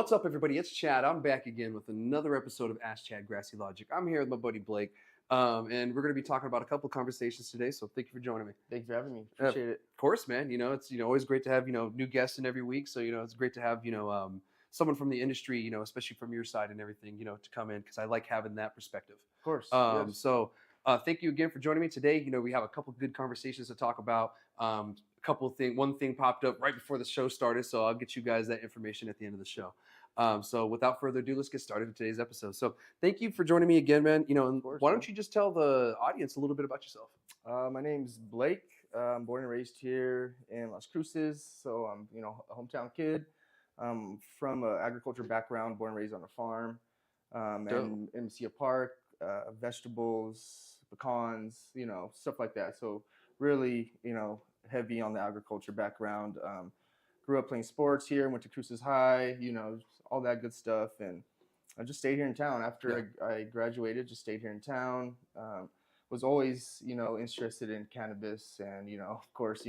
What's up, everybody? It's Chad. I'm back again with another episode of Ask Chad Grassy Logic. I'm here with my buddy Blake, and we're going to be talking about a couple of conversations today. So thank you for joining me. Thank you for having me. Appreciate it. Of course, man. It's always great to have new guests in every week. So it's great to have someone from the industry, especially from your side and everything, to come in because I like having that perspective. Of course. Yes. So thank you again for joining me today. We have a couple of good conversations to talk about. One thing popped up right before the show started, so I'll get you guys that information at the end of the show. So without further ado, let's get started with today's episode. So thank you for joining me again, man. Why don't you just tell the audience a little bit about yourself? My name's Blake. I'm born and raised here in Las Cruces, so I'm a hometown kid. I'm from an agriculture background, born and raised on a farm, and in Mesilla Park, vegetables, pecans, stuff like that. So really, heavy on the agriculture background. Grew up playing sports here, went to Cruces High, all that good stuff. And I just stayed here in town. After I graduated, just stayed here in town. Was always, interested in cannabis and, of course,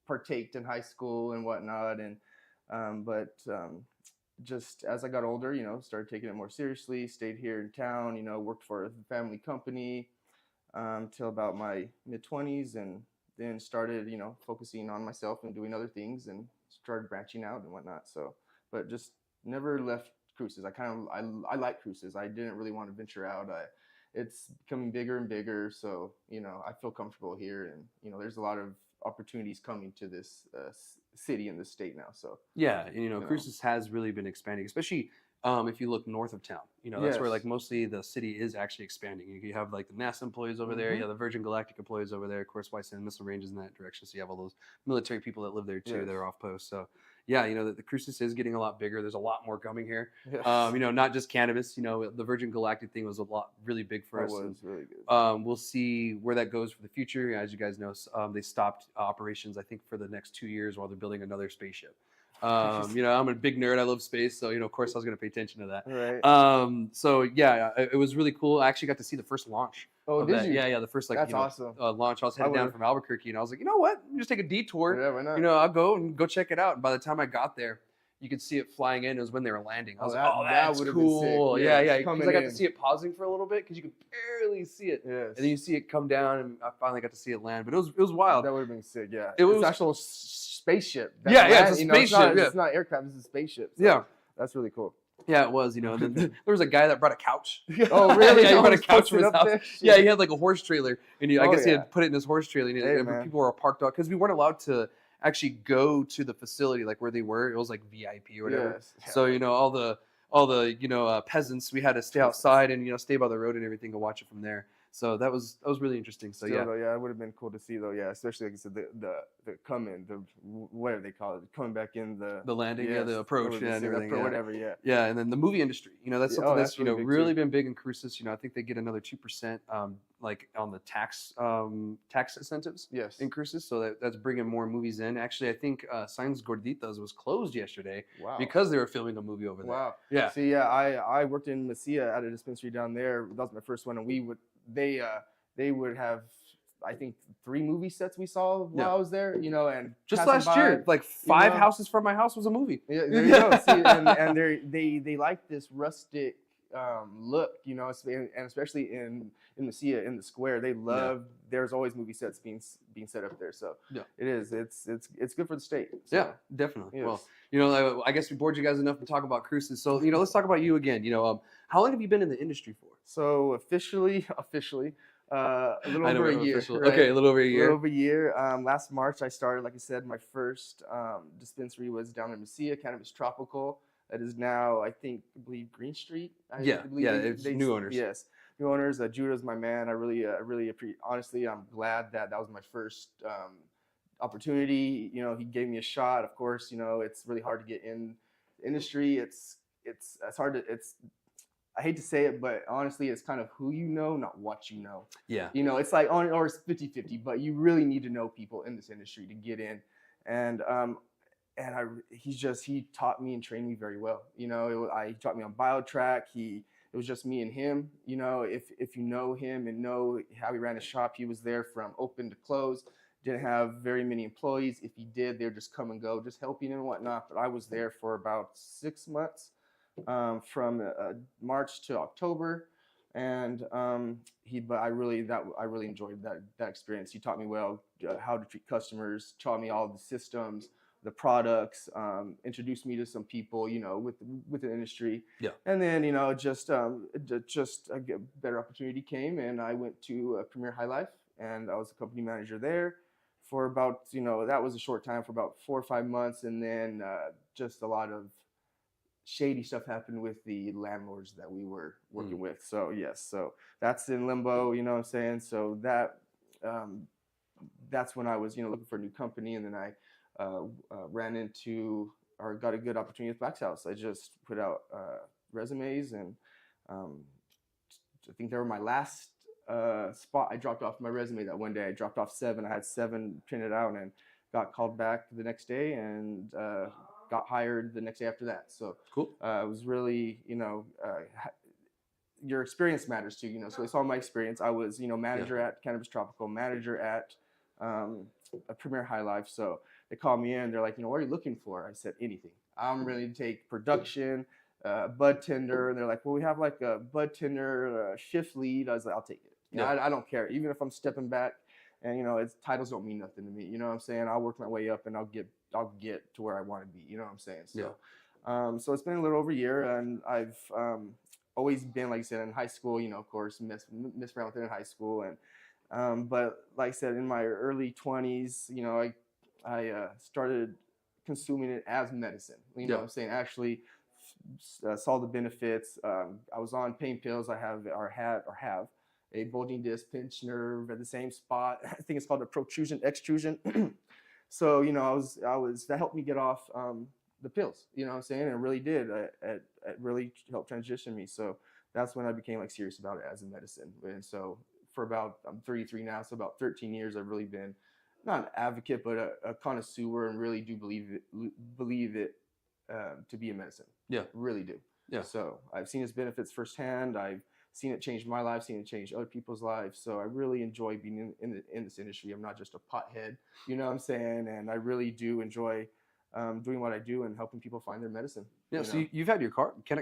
partaked in high school and whatnot. And, just as I got older, started taking it more seriously, stayed here in town, worked for a family company till about my mid-20s, and then started, focusing on myself and doing other things and started branching out and whatnot. So, but just never left Cruces. I like Cruces. I didn't really want to venture out. It's becoming bigger and bigger. So, I feel comfortable here, and, there's a lot of opportunities coming to this city and this state now. So yeah, Cruces has really been expanding, especially if you look north of town. That's where like mostly the city is actually expanding. You have like the NASA employees over there, you have the Virgin Galactic employees over there, of course, White Sand Missile Range is in that direction. So you have all those military people that live there too. That are off post. So yeah, the Cruces is getting a lot bigger. There's a lot more coming here. Yes. Not just cannabis. The Virgin Galactic thing was really big for us. It was really good. We'll see where that goes for the future. As you guys know, they stopped operations, I think, for the next 2 years while they're building another spaceship. I'm a big nerd. I love space, so of course I was going to pay attention to that. Right. So yeah, it was really cool. I actually got to see the first launch. Oh, did you? Yeah, the first That's awesome. launch. I was headed down from Albuquerque, and I was like, you know what? Just take a detour. Yeah, why not? I'll go check it out. And by the time I got there, you could see it flying in. It was when they were landing. I was like, that's cool. Yeah. Because I got to see it pausing for a little bit because you could barely see it. Yes. And then you see it come down, and I finally got to see it land. But it was wild. That would have been sick. Yeah. It was actual spaceship. It's a spaceship. It's not aircraft. It's a spaceship. So yeah. That's really cool. Yeah, it was. Then there was a guy that brought a couch. Oh, really? Yeah, he brought a couch from his house. There? Yeah, he had like a horse trailer, and I guess he had put it in his horse trailer, and people were parked out because we weren't allowed to actually go to the facility like where they were. It was like VIP or whatever. Yes. Yeah. So all the peasants, we had to stay outside and stay by the road and everything and watch it from there. So that was really interesting. So it would have been cool to see though. Yeah, especially like I said, the come in, whatever they call it, coming back in the landing, the approach, and everything, whatever. Yeah. Yeah, and then the movie industry. That's something that's really been big in Cruces. I think they get another 2%, like on the tax incentives. Yes. In Cruces, so that's bringing more movies in. Actually, I think Signs Gorditas was closed yesterday. Wow. Because they were filming a movie over there. Wow. Yeah. See, yeah, I worked in Mesilla at a dispensary down there. That was my first one, and they would have, I think, 3 movie sets we saw while I was there, and just last year, like 5 houses from my house was a movie. Yeah, there you go. See, and they like this rustic look, and especially in Mesilla, in the square, they love. There's always movie sets being set up there, so it is. It's good for the state. So. Yeah, definitely. Yes. Well, I guess we bored you guys enough to talk about Cruces. So let's talk about you again. How long have you been in the industry for? So officially, a little over a year. Right? Okay, a little over a year. Last March, I started, like I said, my first dispensary was down in Mesilla, Cannabis Tropical. That is now, I believe Green Street. It's new owners. Yes, new owners. Judah's my man. I really appreciate. Honestly, I'm glad that was my first opportunity. He gave me a shot. Of course, it's really hard to get in the industry. It's hard to. I hate to say it, but honestly, it's kind of who you know, not what you know. Yeah. It's like, or it's 50-50, but you really need to know people in this industry to get in. And he taught me and trained me very well. He taught me on BioTrack. It was just me and him. If you know him and know how he ran his shop, he was there from open to close. Didn't have very many employees. If he did, they would just come and go, just helping and whatnot. But I was there for about 6 months. from March to October. And but I really enjoyed that experience. He taught me well how to treat customers, taught me all the systems, the products, introduced me to some people, with the industry. Yeah. And then, just a better opportunity came, and I went to Premier High Life, and I was a company manager there for about, that was a short time, for about 4 or 5 months. And then just a lot of shady stuff happened with the landlords that we were working with. So yes, so that's in limbo, you know what I'm saying? So that's when I was, looking for a new company. And then I ran into, or got a good opportunity with Black's House. I just put out resumes, and I think they were my last spot. I dropped off my resume that one day. I dropped off 7. I had 7 printed out, and got called back the next day, and got hired the next day after that. So cool. It was really, your experience matters too, So they saw my experience. I was, manager at Cannabis Tropical, manager at a Premier High Life. So they called me in. They're like, what are you looking for? I said, anything. I'm ready to take production, bud tender. And they're like, well, we have like a bud tender shift lead. I was like, I'll take it. I don't care. Even if I'm stepping back, and it's titles don't mean nothing to me. You know what I'm saying? I'll work my way up, and I'll get to where I want to be. You know what I'm saying? So, so it's been a little over a year, and I've always been, like I said, in high school. Of course, messed around with it in high school, and but like I said, in my early 20s, I started consuming it as medicine. You know what I'm saying? Actually, saw the benefits. I was on pain pills. I have a bulging disc, pinched nerve at the same spot. I think it's called a protrusion, extrusion. So, I was that helped me get off the pills, you know what I'm saying? And it really did. It really helped transition me. So that's when I became like serious about it as a medicine. And so for I'm 33 now, so about 13 years, I've really been not an advocate, but a connoisseur, and really do believe it to be a medicine. Yeah. Really do. Yeah. So I've seen its benefits firsthand. I've seen it change my life, seen it change other people's lives. So I really enjoy being in this industry. I'm not just a pothead, you know what I'm saying? And I really do enjoy doing what I do and helping people find their medicine. Yeah, so you've had your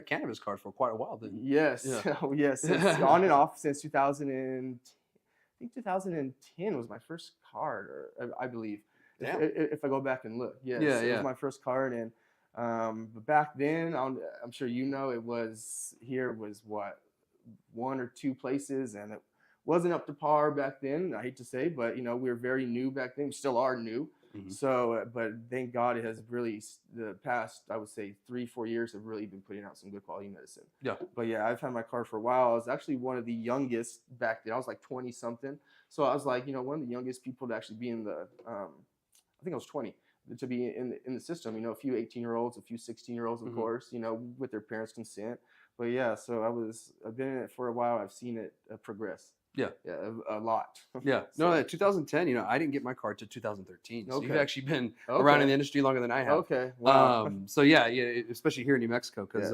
cannabis card for quite a while then. Yes, yeah. Yes, it's on and off since 2010 was my first card, or I believe, if I go back and look. Yes, it was my first card. And but back then, I'm sure it was what, 1 or 2 places, and it wasn't up to par back then. I hate to say, but we were very new back then. We still are new. Mm-hmm. So, but thank God it has really, the past, I would say 3-4 years have really been putting out some good quality medicine. Yeah. But yeah, I've had my card for a while. I was actually one of the youngest back then. I was like 20 something. So I was like, one of the youngest people to actually be in the, I think I was 20 to be in the system. A few 18-year-olds, a few 16-year-olds, of mm-hmm. course, with their parents' consent. But yeah, so I've been in it for a while. I've seen it progress. Yeah, a lot. Yeah, so, no, 2010. I didn't get my card to 2013. So you've actually been around in the industry longer than I have. Okay. Wow. So yeah, especially here in New Mexico, because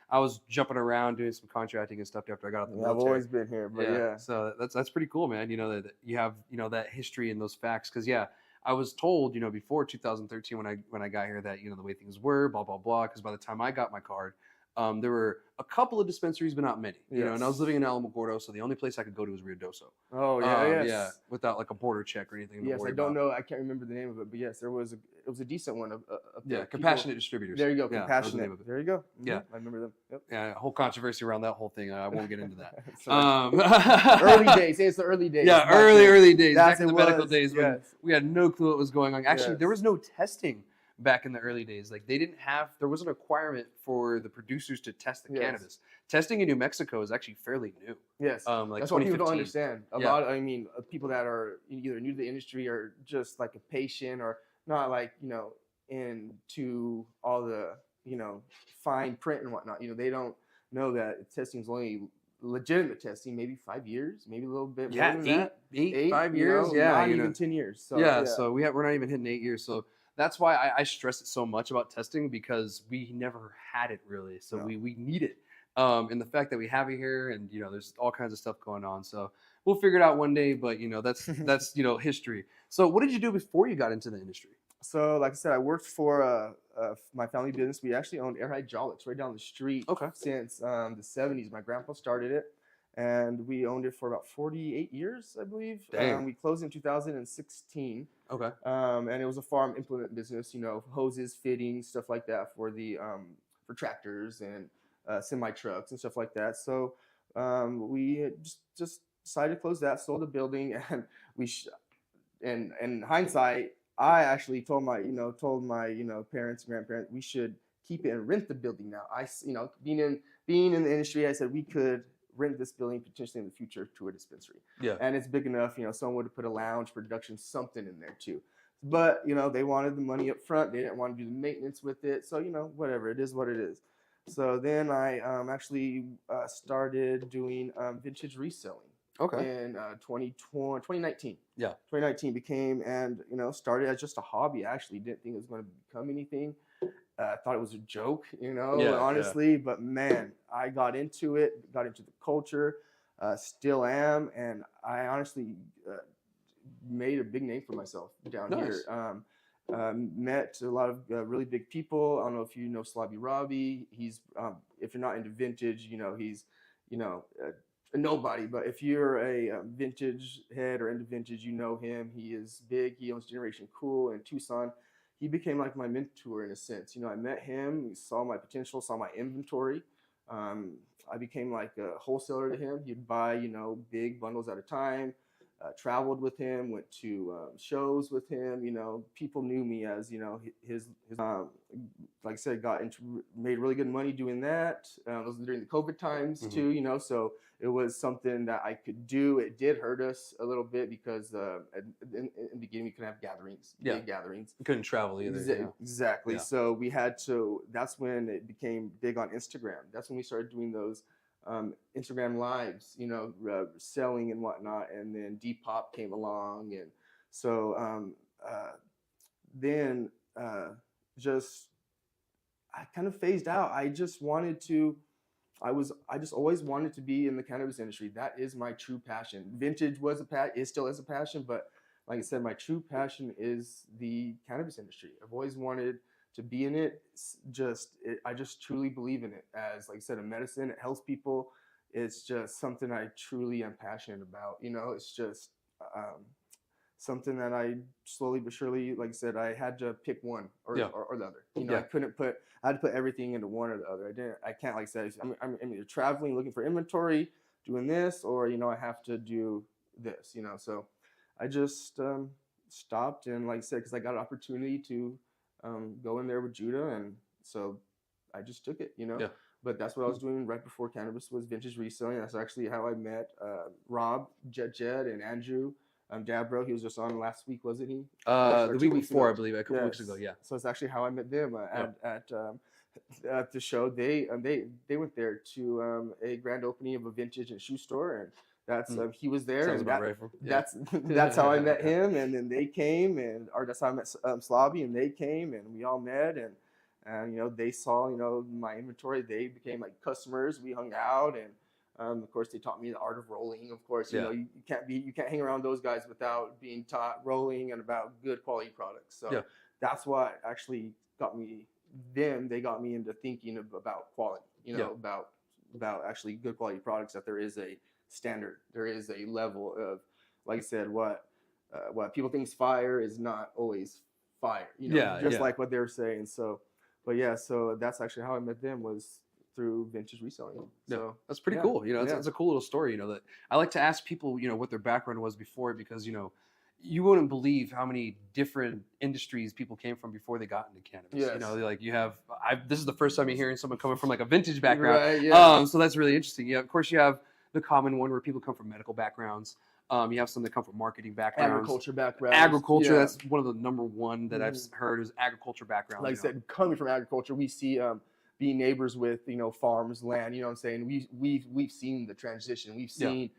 I was jumping around doing some contracting and stuff after I got out the military. I've always been here, but yeah. So that's pretty cool, man. That you have that history and those facts, because I was told before 2013 when I got here that the way things were, blah blah blah. Because by the time I got my card, there were a couple of dispensaries, but not many. And I was living in Alamogordo, so the only place I could go to was Ruidoso. Oh yeah, yeah, without like a border check or anything. Yes, I don't know. I can't remember the name of it, but yes, it was a decent one. Compassionate Distributors. There you go, Compassionate. Yeah, there you go. Mm-hmm. Yeah, I remember them. Yep. Yeah, a whole controversy around that whole thing. I won't get into that. Early days. It's the early days. Yeah, early days. Back in the medical days when we had no clue what was going on. Actually, there was no testing back in the early days. Like there was a requirement for the producers to test the cannabis. Testing in New Mexico is actually fairly new. Yes. Like that's what people don't understand. People that are either new to the industry or just like a patient or not like, into all the, fine print and whatnot. They don't know that testing is only legitimate testing, maybe 5 years, maybe a little bit more than that. 5 years. Not even 10 years. So, so we're not even hitting 8 years. So that's why I stress it so much about testing, because we never had it really. So we need it. And the fact that we have it here, and there's all kinds of stuff going on. So we'll figure it out one day, but that's history. So what did you do before you got into the industry? So, like I said, I worked for my family business. We actually owned Air Hydraulics right down the street Okay. since the 70s. My grandpa started it, and we owned it for about 48 years, I believe. Dang. We closed in 2016. Okay. And it was a farm implement business, hoses, fittings, stuff like that for tractors and semi trucks and stuff like that. So we just decided to close that, sold the building, and in hindsight, I actually told my parents and grandparents we should keep it and rent the building now. Being in the industry, I said we could rent this building potentially in the future to a dispensary. Yeah. And it's big enough, someone would have put a lounge, production, something in there too. But, they wanted the money up front. They didn't want to do the maintenance with it. So, whatever, it is what it is. So then I actually started doing vintage reselling. Okay. In 2019. Yeah. 2019 became, and started as just a hobby. I actually didn't think it was going to become anything. I thought it was a joke, honestly. But man, I got into it, got into the culture, still am, and I honestly made a big name for myself down here. Met a lot of really big people. I don't know if you know Slobby Robbie. He's if you're not into vintage, he's a nobody. But if you're a vintage head or into vintage, you know him. He is big. He owns Generation Cool in Tucson. He became like my mentor in a sense. I met him. He saw my potential, saw my inventory. I became like a wholesaler to him. He'd buy big bundles at a time. Traveled with him, went to shows with him. People knew me as his like I said, made really good money doing that. It was during the COVID times too. So it was something that I could do. It did hurt us a little bit because in the beginning we couldn't have gatherings, big gatherings. You couldn't travel either. Exactly. Yeah. So we had to. That's when it became big on Instagram. That's when we started doing those Instagram lives, selling and whatnot, and then Depop came along, and so then just I kind of phased out. I just always wanted to be in the cannabis industry. That is my true passion. Vintage still is a passion, but like I said, my true passion is the cannabis industry. I've always wanted to be in it. I just truly believe in it as, like I said, a medicine. It helps people. It's just something I truly am passionate about. It's just something that I slowly but surely, like I said, I had to pick one or the other. I had to put everything into one or the other. I can't, like I said, I'm either traveling, looking for inventory, doing this, or, I have to do this, So I just stopped, and like I said, because I got an opportunity to go in there with Judah, and so I just took it, Yeah. But that's what I was doing right before cannabis was vintage reselling. That's actually how I met Rob, Jed, and Andrew Dabro. He was just on last week, wasn't he? The week before, I believe, a couple weeks ago. Yeah. So it's actually how I met them at the show. They went there to a grand opening of a vintage and shoe store, and that's he was there. Sounds and about right. That's how I met him, and then they came, or that's how I met Slobby, and they came, and we all met, and they saw my inventory. They became like customers. We hung out, and of course they taught me the art of rolling. Of course, you can't hang around those guys without being taught rolling and about good quality products. So that's what actually got me. They got me into thinking about quality. About actually good quality products. That there is a standard. There is a level of, like I said, what people think is fire is not always fire. Like what they're saying. So. But so that's actually how I met them, was through vintage reselling. So that's pretty cool. It's a cool little story. That I like to ask people, what their background was before, because you wouldn't believe how many different industries people came from before they got into cannabis. Yes. You have. This is the first time you're hearing someone coming from like a vintage background. Right, yeah. So that's really interesting. Yeah. Of course, you have the common one where people come from medical backgrounds. You have some that come from marketing backgrounds. Agriculture, that's one of the number one that I've heard is agriculture background. Like I said, coming from agriculture, we see being neighbors with farms, land. You know what I'm saying? We've seen the transition. We've seen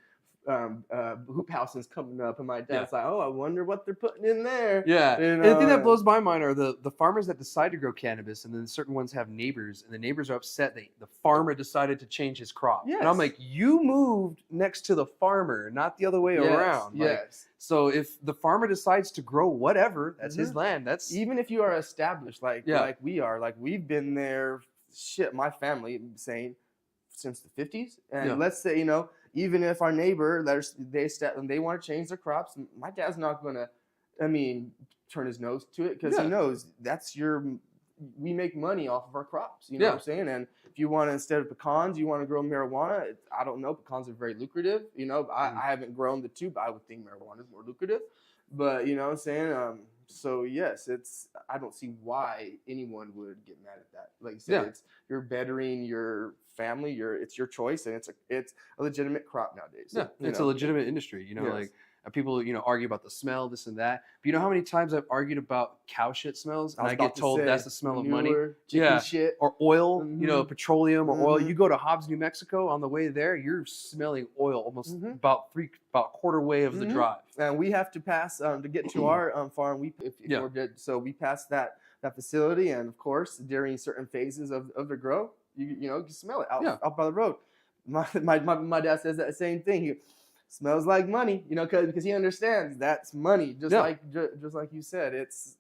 hoop houses coming up, and my dad's like, oh, I wonder what they're putting in there. Yeah, You and the thing know, that blows my mind are the farmers that decide to grow cannabis, and then certain ones have neighbors, and the neighbors are upset that the farmer decided to change his crop. And I'm Yes. like, you moved next to the farmer, not the other way around. Like, Yes. so if the farmer decides to grow whatever, that's his land. That's Even if you are established, like Yeah. like we are, like we've been there. Shit, my family saying since the 50s, and Yeah. let's say, you know, even if our neighbor they want to change their crops, my dad's not gonna, I mean, turn his nose to it, because Yeah. he knows we make money off of our crops. You know Yeah. what I'm saying? And if you want to, instead of pecans, you want to grow marijuana. I don't know. Pecans are very lucrative. You know, I haven't grown the two, but I would think marijuana is more lucrative. But you know what I'm saying? So yes, I don't see why anyone would get mad at that. Like you said, you're bettering your family. It's your choice, and it's a legitimate crop nowadays. Yeah, it's a legitimate industry. You know, like people, argue about the smell, this and that. But you know how many times I've argued about cow shit smells, and I get told that's the smell of money. Chicken shit. Or oil, Mhm. petroleum or oil. Mhm. You go to Hobbs, New Mexico, on the way there, you're smelling oil almost about quarter way of the drive. And we have to pass to get to our farm. We pass that facility, and of course, during certain phases of the grow, you can smell it out by the road. My dad says that same thing. He smells like money, because he understands that's money. Just like you said, it's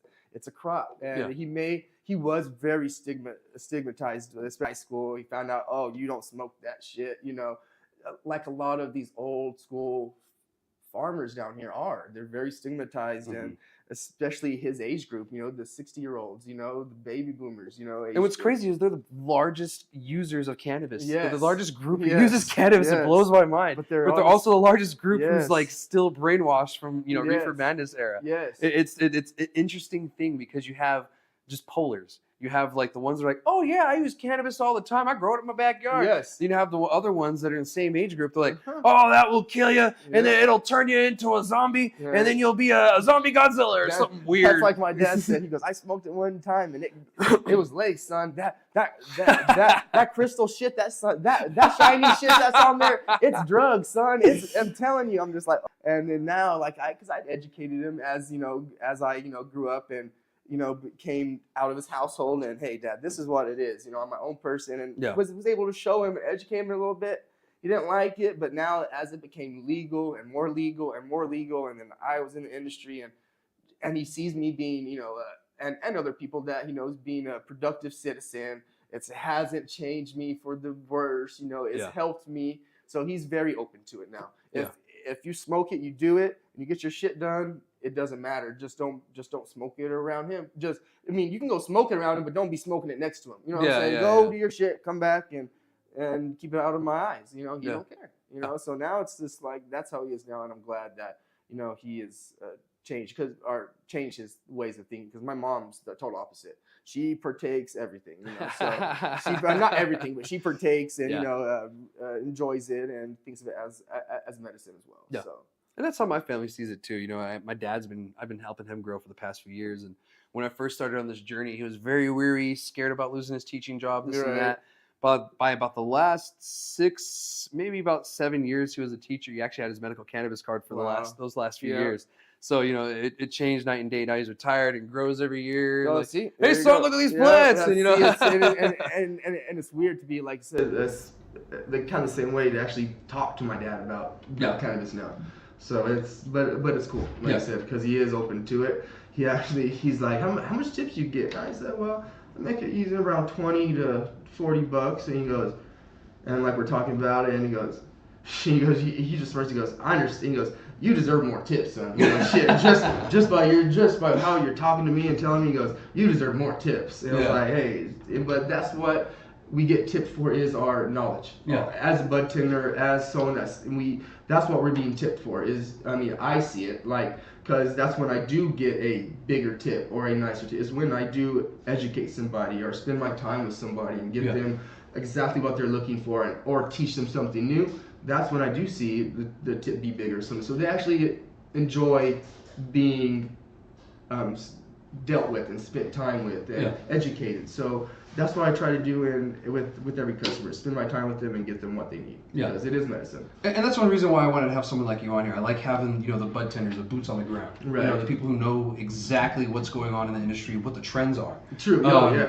a crop, and he was very stigmatized, especially in high school. He found out, oh, you don't smoke that shit, like a lot of these old school farmers down here are. They're very stigmatized, and especially his age group, the 60-year-olds, the baby boomers, And what's crazy is they're the largest users of cannabis. They're the Yes. largest group who Yes. uses cannabis. It Yes. blows my mind. But But they're they're also the largest group who's Yes. like still brainwashed from Reefer Yes. Madness era. Yes. It's an interesting thing because you have just polars. You have like the ones that are like, oh yeah, I use cannabis all the time. I grow it in my backyard. Yes. Then you have the other ones that are in the same age group. They're like, oh, that will kill you, and then it'll turn you into a zombie, and then you'll be a zombie Godzilla or something weird. That's like my dad said. He goes, I smoked it one time, and it was late, son. That crystal shit, that shiny shit that's on there, it's drugs, son. I'm telling you. I'm just like, and then now, like because I educated him as I grew up and came out of his household, and hey, Dad, this is what it is. I'm my own person, and was able to show him and educate him a little bit. He didn't like it, but now as it became legal and more legal and more legal, and then I was in the industry, and he sees me being, and other people that he knows being a productive citizen. It hasn't changed me for the worse. It's helped me. So he's very open to it now. If you smoke it, you do it, and you get your shit done. It doesn't matter. Just don't smoke it around him. You can go smoke it around him, but don't be smoking it next to him. You know what I'm saying? Go do your shit, come back, and keep it out of my eyes. He don't care. So now it's just like that's how he is now, and I'm glad that he is changed changed his ways of thinking. Because my mom's the total opposite. She partakes everything. So not everything, but she partakes and enjoys it and thinks of it as medicine as well. Yeah. So. And that's how my family sees it too. My dad's I've been helping him grow for the past few years. And when I first started on this journey, he was very weary, scared about losing his teaching job, this and that. But by about the last 6, maybe about 7 years, he was a teacher. He actually had his medical cannabis card for those last few years. So, it changed night and day. Now he's retired and grows every year. Oh, like, see, hey, son, look at these plants. And it's weird to be like the kind of same way to actually talk to my dad about cannabis now. So but it's cool, like I said, because he is open to it. He's like, how much tips you get? And I said, well, I make it using around $20 to $40, and he goes, and like we're talking about it, and he goes, he just first he goes, I understand. He goes, you deserve more tips, son. Shit, just by how you're talking to me and telling me, he goes, you deserve more tips. And I was like, hey, but that's what we get tipped for is our knowledge. As a bud tender, as someone that's what we're being tipped for I see it because that's when I do get a bigger tip or a nicer tip is when I do educate somebody or spend my time with somebody and give them exactly what they're looking for or teach them something new. That's when I do see the tip be bigger. So they actually enjoy being dealt with and spent time with and educated. So that's what I try to do with every customer, spend my time with them and get them what they need, because it is medicine. And that's one reason why I wanted to have someone like you on here. I like having, you know, the bud tenders, the boots on the ground, you know, the people who know exactly what's going on in the industry, what the trends are. True.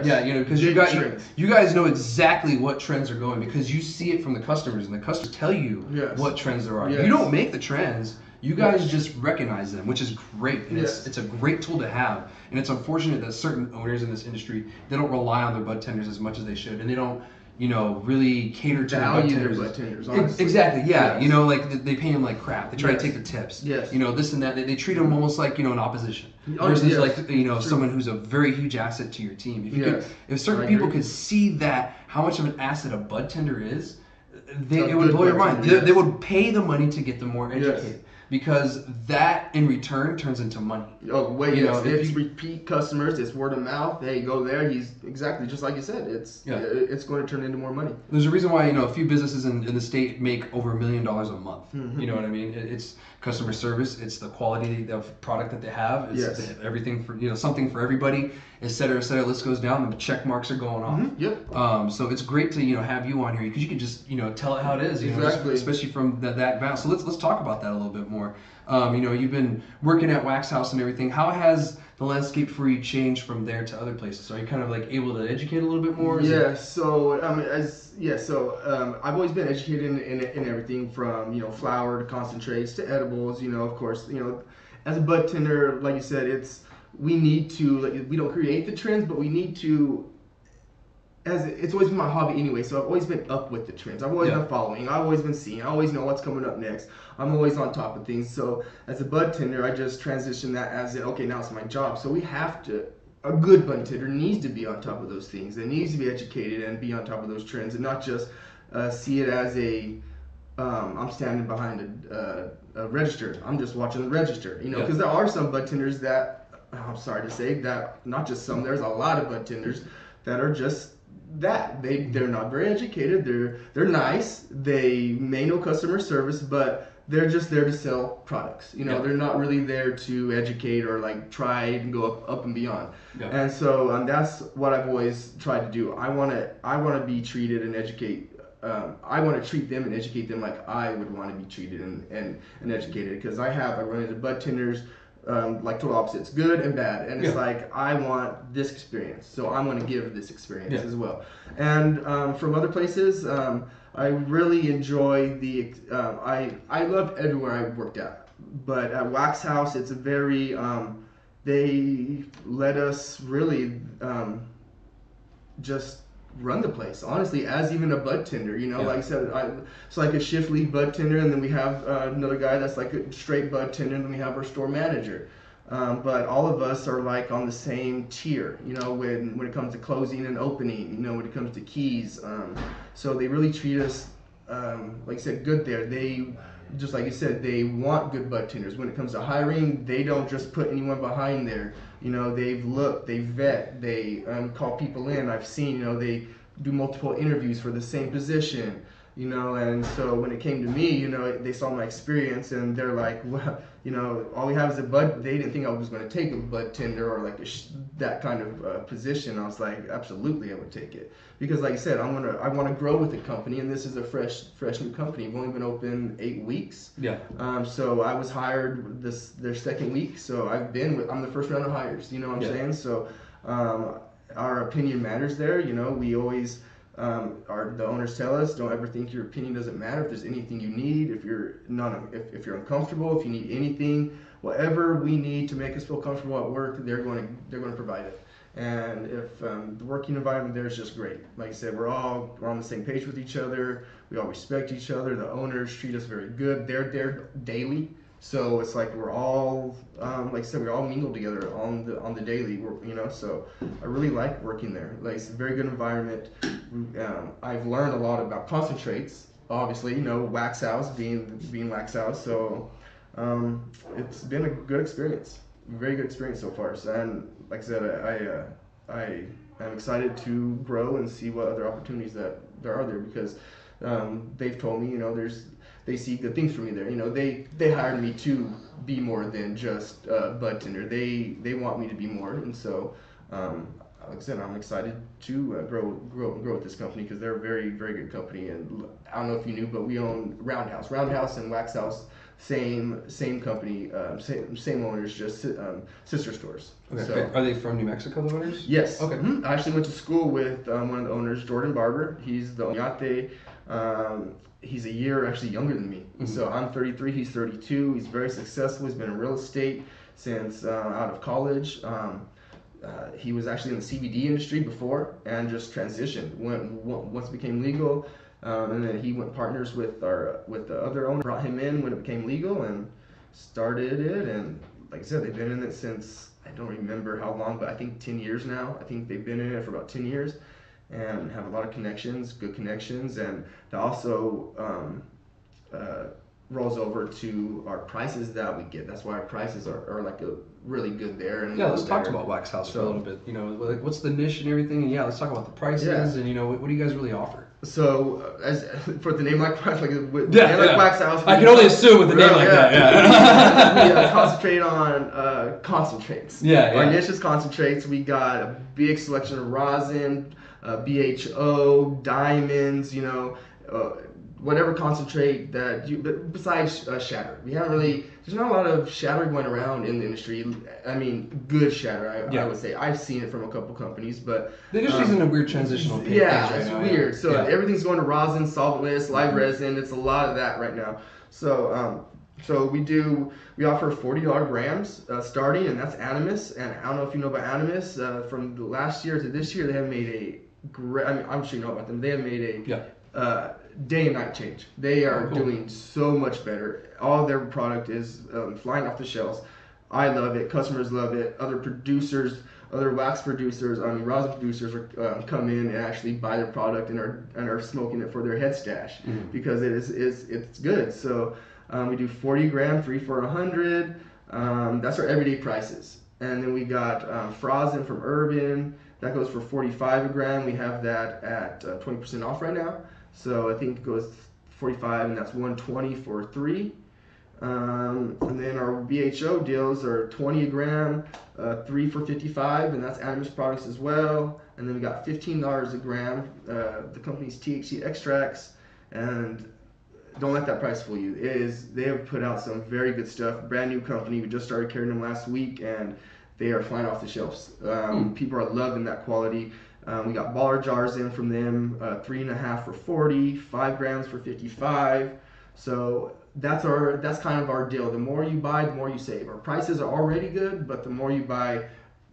Yeah, you know, because you guys know exactly what trends are going, because you see it from the customers, and the customers tell you what trends there are. You don't make the trends. You guys just recognize them, which is great, and it's a great tool to have. And it's unfortunate that certain owners in this industry, they don't rely on their bud tenders as much as they should, and they don't, you know, really cater to their bud tenders. Exactly, you know, like they pay them like crap. They try to take the tips. You know, this and that. They treat them almost like, you know, an opposition. Versus like, you know, someone who's a very huge asset to your team. If you could, if certain people could see that, how much of an asset a bud tender is, it would blow your mind. They would pay the money to get them more educated. Because that in return turns into money. Oh wait, you know, it's repeat customers, it's word of mouth. Hey, go there. He's exactly just like you said. It's going to turn into more money. There's a reason why, you know, a few businesses in the state make over $1 million a month. You know what I mean? It's customer service. It's the quality of product that they have. It's everything for, you know, something for everybody, et cetera, et cetera. List goes down. The check marks are going off. So it's great to, you know, have you on here, because you can just, you know, tell it how it is. You know, especially from that balance. So let's talk about that a little bit more. You know, you've been working at Wax House and everything. How has the landscape for you changed from there to other places? Are you kind of like able to educate a little bit more? So I've always been educated in everything from, you know, flower to concentrates to edibles. You know, of course, you know, as a bud tender, like you said, we need to, like, we don't create the trends, but we need to. It's always been my hobby anyway, so I've always been up with the trends. I've always been following. I've always been seeing. I always know what's coming up next. I'm always on top of things. So as a bud tender, I just transitioned that as okay, now it's my job. So we have to. A good bud tender needs to be on top of those things. It needs to be educated and be on top of those trends, and not just see it as I'm standing behind a register. I'm just watching the register. You know, because there are some bud tenders that, I'm sorry to say, that not just some. There's a lot of bud tenders that are just they're not very educated. They're nice. They may know customer service, but they're just there to sell products. You know, they're not really there to educate or like try and go up and beyond. And so that's what I've always tried to do. I want to be treated and educate. I want to treat them and educate them like I would want to be treated and educated, because I run into bud tenders. Like total opposites, good and bad, and it's like, I want this experience, so I'm going to give this experience as well. And from other places, I really enjoy I love everywhere I worked at, but at Wax House, it's a very they let us really just run the place, honestly, as even a bud tender. You know, like I said, it's like a shift lead bud tender, and then we have another guy that's like a straight bud tender, and then we have our store manager. But all of us are like on the same tier, you know, when it comes to closing and opening, you know, when it comes to keys. So they really treat us, like I said, good there. They, just like you said, they want good bud tenders. When it comes to hiring, they don't just put anyone behind there. You know, they've looked, they vet, they call people in. I've seen, you know, they do multiple interviews for the same position, you know. And so when it came to me, you know, they saw my experience, and they're like, well, you know, all we have is a bud. They didn't think I was going to take a bud tender or like that kind of position. I was like, absolutely, I would take it, because like I said, I want to grow with the company, and this is a fresh new company. We've only been open 8 weeks. So I was hired their second week. So I'm the first round of hires. You know what I'm saying? So our opinion matters there. You know, we always the owners tell us, don't ever think your opinion doesn't matter. If there's anything you need, if you're uncomfortable, if you need anything, whatever we need to make us feel comfortable at work, they're going to provide it. And if the working environment there is just great. Like I said, we're on the same page with each other. We all respect each other. The owners treat us very good. They're there daily, so it's like we're all, like I said, we all mingle together on the daily. You know, so I really like working there. Like, it's a very good environment. I've learned a lot about concentrates. Obviously, you know, Wax House being Wax House. So it's been a good experience. Very good experience so far. So, and like I said, I am excited to grow and see what other opportunities that there are there, because they've told me, you know, they see good things for me there. You know, they hired me to be more than just bud tender. They want me to be more, and so like I said, I'm excited to grow with this company because they're a very, very good company. And I don't know if you knew, but we own Roundhouse and Wax House, same company, same owners, just sister stores. Okay. So, are they from New Mexico, the owners? yes. Okay. I actually went to school with one of the owners, Jordan Barber. He's the Oñate. He's a year actually younger than me. So I'm 33, he's 32. He's very successful. He's been in real estate since out of college. He was actually in the CBD industry before and just transitioned once it became legal, and then he went partners with the other owner, brought him in when it became legal and started it. And like I said, they've been in it since, I don't remember how long, but I think 10 years now. I think they've been in it for about 10 years and have a lot of connections, good connections, and that also rolls over to our prices that we get. That's why our prices are like a really good there. And let's talk about Wax House for a little bit. You know, like what's the niche and everything, and let's talk about the prices and, you know, what do you guys really offer? So, as for the name like Wax, like Wax House, I can only assume with the name like that. Yeah. We concentrate on concentrates. Our niche is concentrates. We got a big selection of rosin, BHO, diamonds. You know, whatever concentrate that you. But besides shatter, we haven't really. There's not a lot of shatter going around in the industry. I mean, good shatter. I would say I've seen it from a couple companies, but the industry's in a weird transitional phase. It's weird. So everything's going to rosin, solventless, live resin. It's a lot of that right now. So we offer $40 grams starting, and that's Animus. And I don't know if you know about Animus. From the last year to this year, they have made a great. I mean, I'm sure you know about them. They have made a day and night change. They are doing so much better. All their product is flying off the shelves. I love it. Customers love it. Other producers, other wax producers, rosin producers are come in and actually buy their product and are smoking it for their head stash because it's good. So we do 40 gram, 3 for $100. That's our everyday prices. And then we got Frozen from Urban. That goes for $45 a gram. We have that at 20% off right now. So I think it goes 45, and that's $120 for 3. And then our BHO deals are 20 a gram, 3 for $55, and that's Animus products as well. And then we got $15 a gram, the company's THC extracts, and don't let that price fool you. They have put out some very good stuff. Brand new company. We just started carrying them last week, and they are flying off the shelves. People are loving that quality. We got baller jars in from them, 3.5 for 40, 5 grams for 55. So that's kind of our deal. The more you buy, the more you save. Our prices are already good, but the more you buy,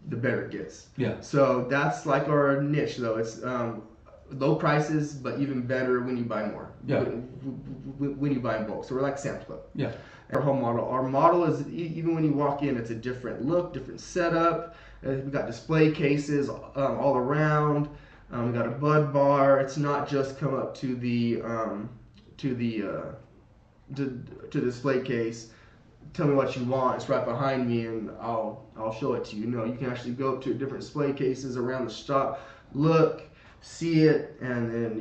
the better it gets. Yeah. So that's like our niche, though. It's low prices, but even better when you buy more. Yeah. When you buy in bulk. So we're like Sam's Club. Yeah. Our whole model. Our model is even when you walk in, it's a different look, different setup. We got display cases all around. We got a bud bar. It's not just come up to the display case. Tell me what you want. It's right behind me, and I'll show it to you. No, you can actually go up to different display cases around the shop, look, see it, and then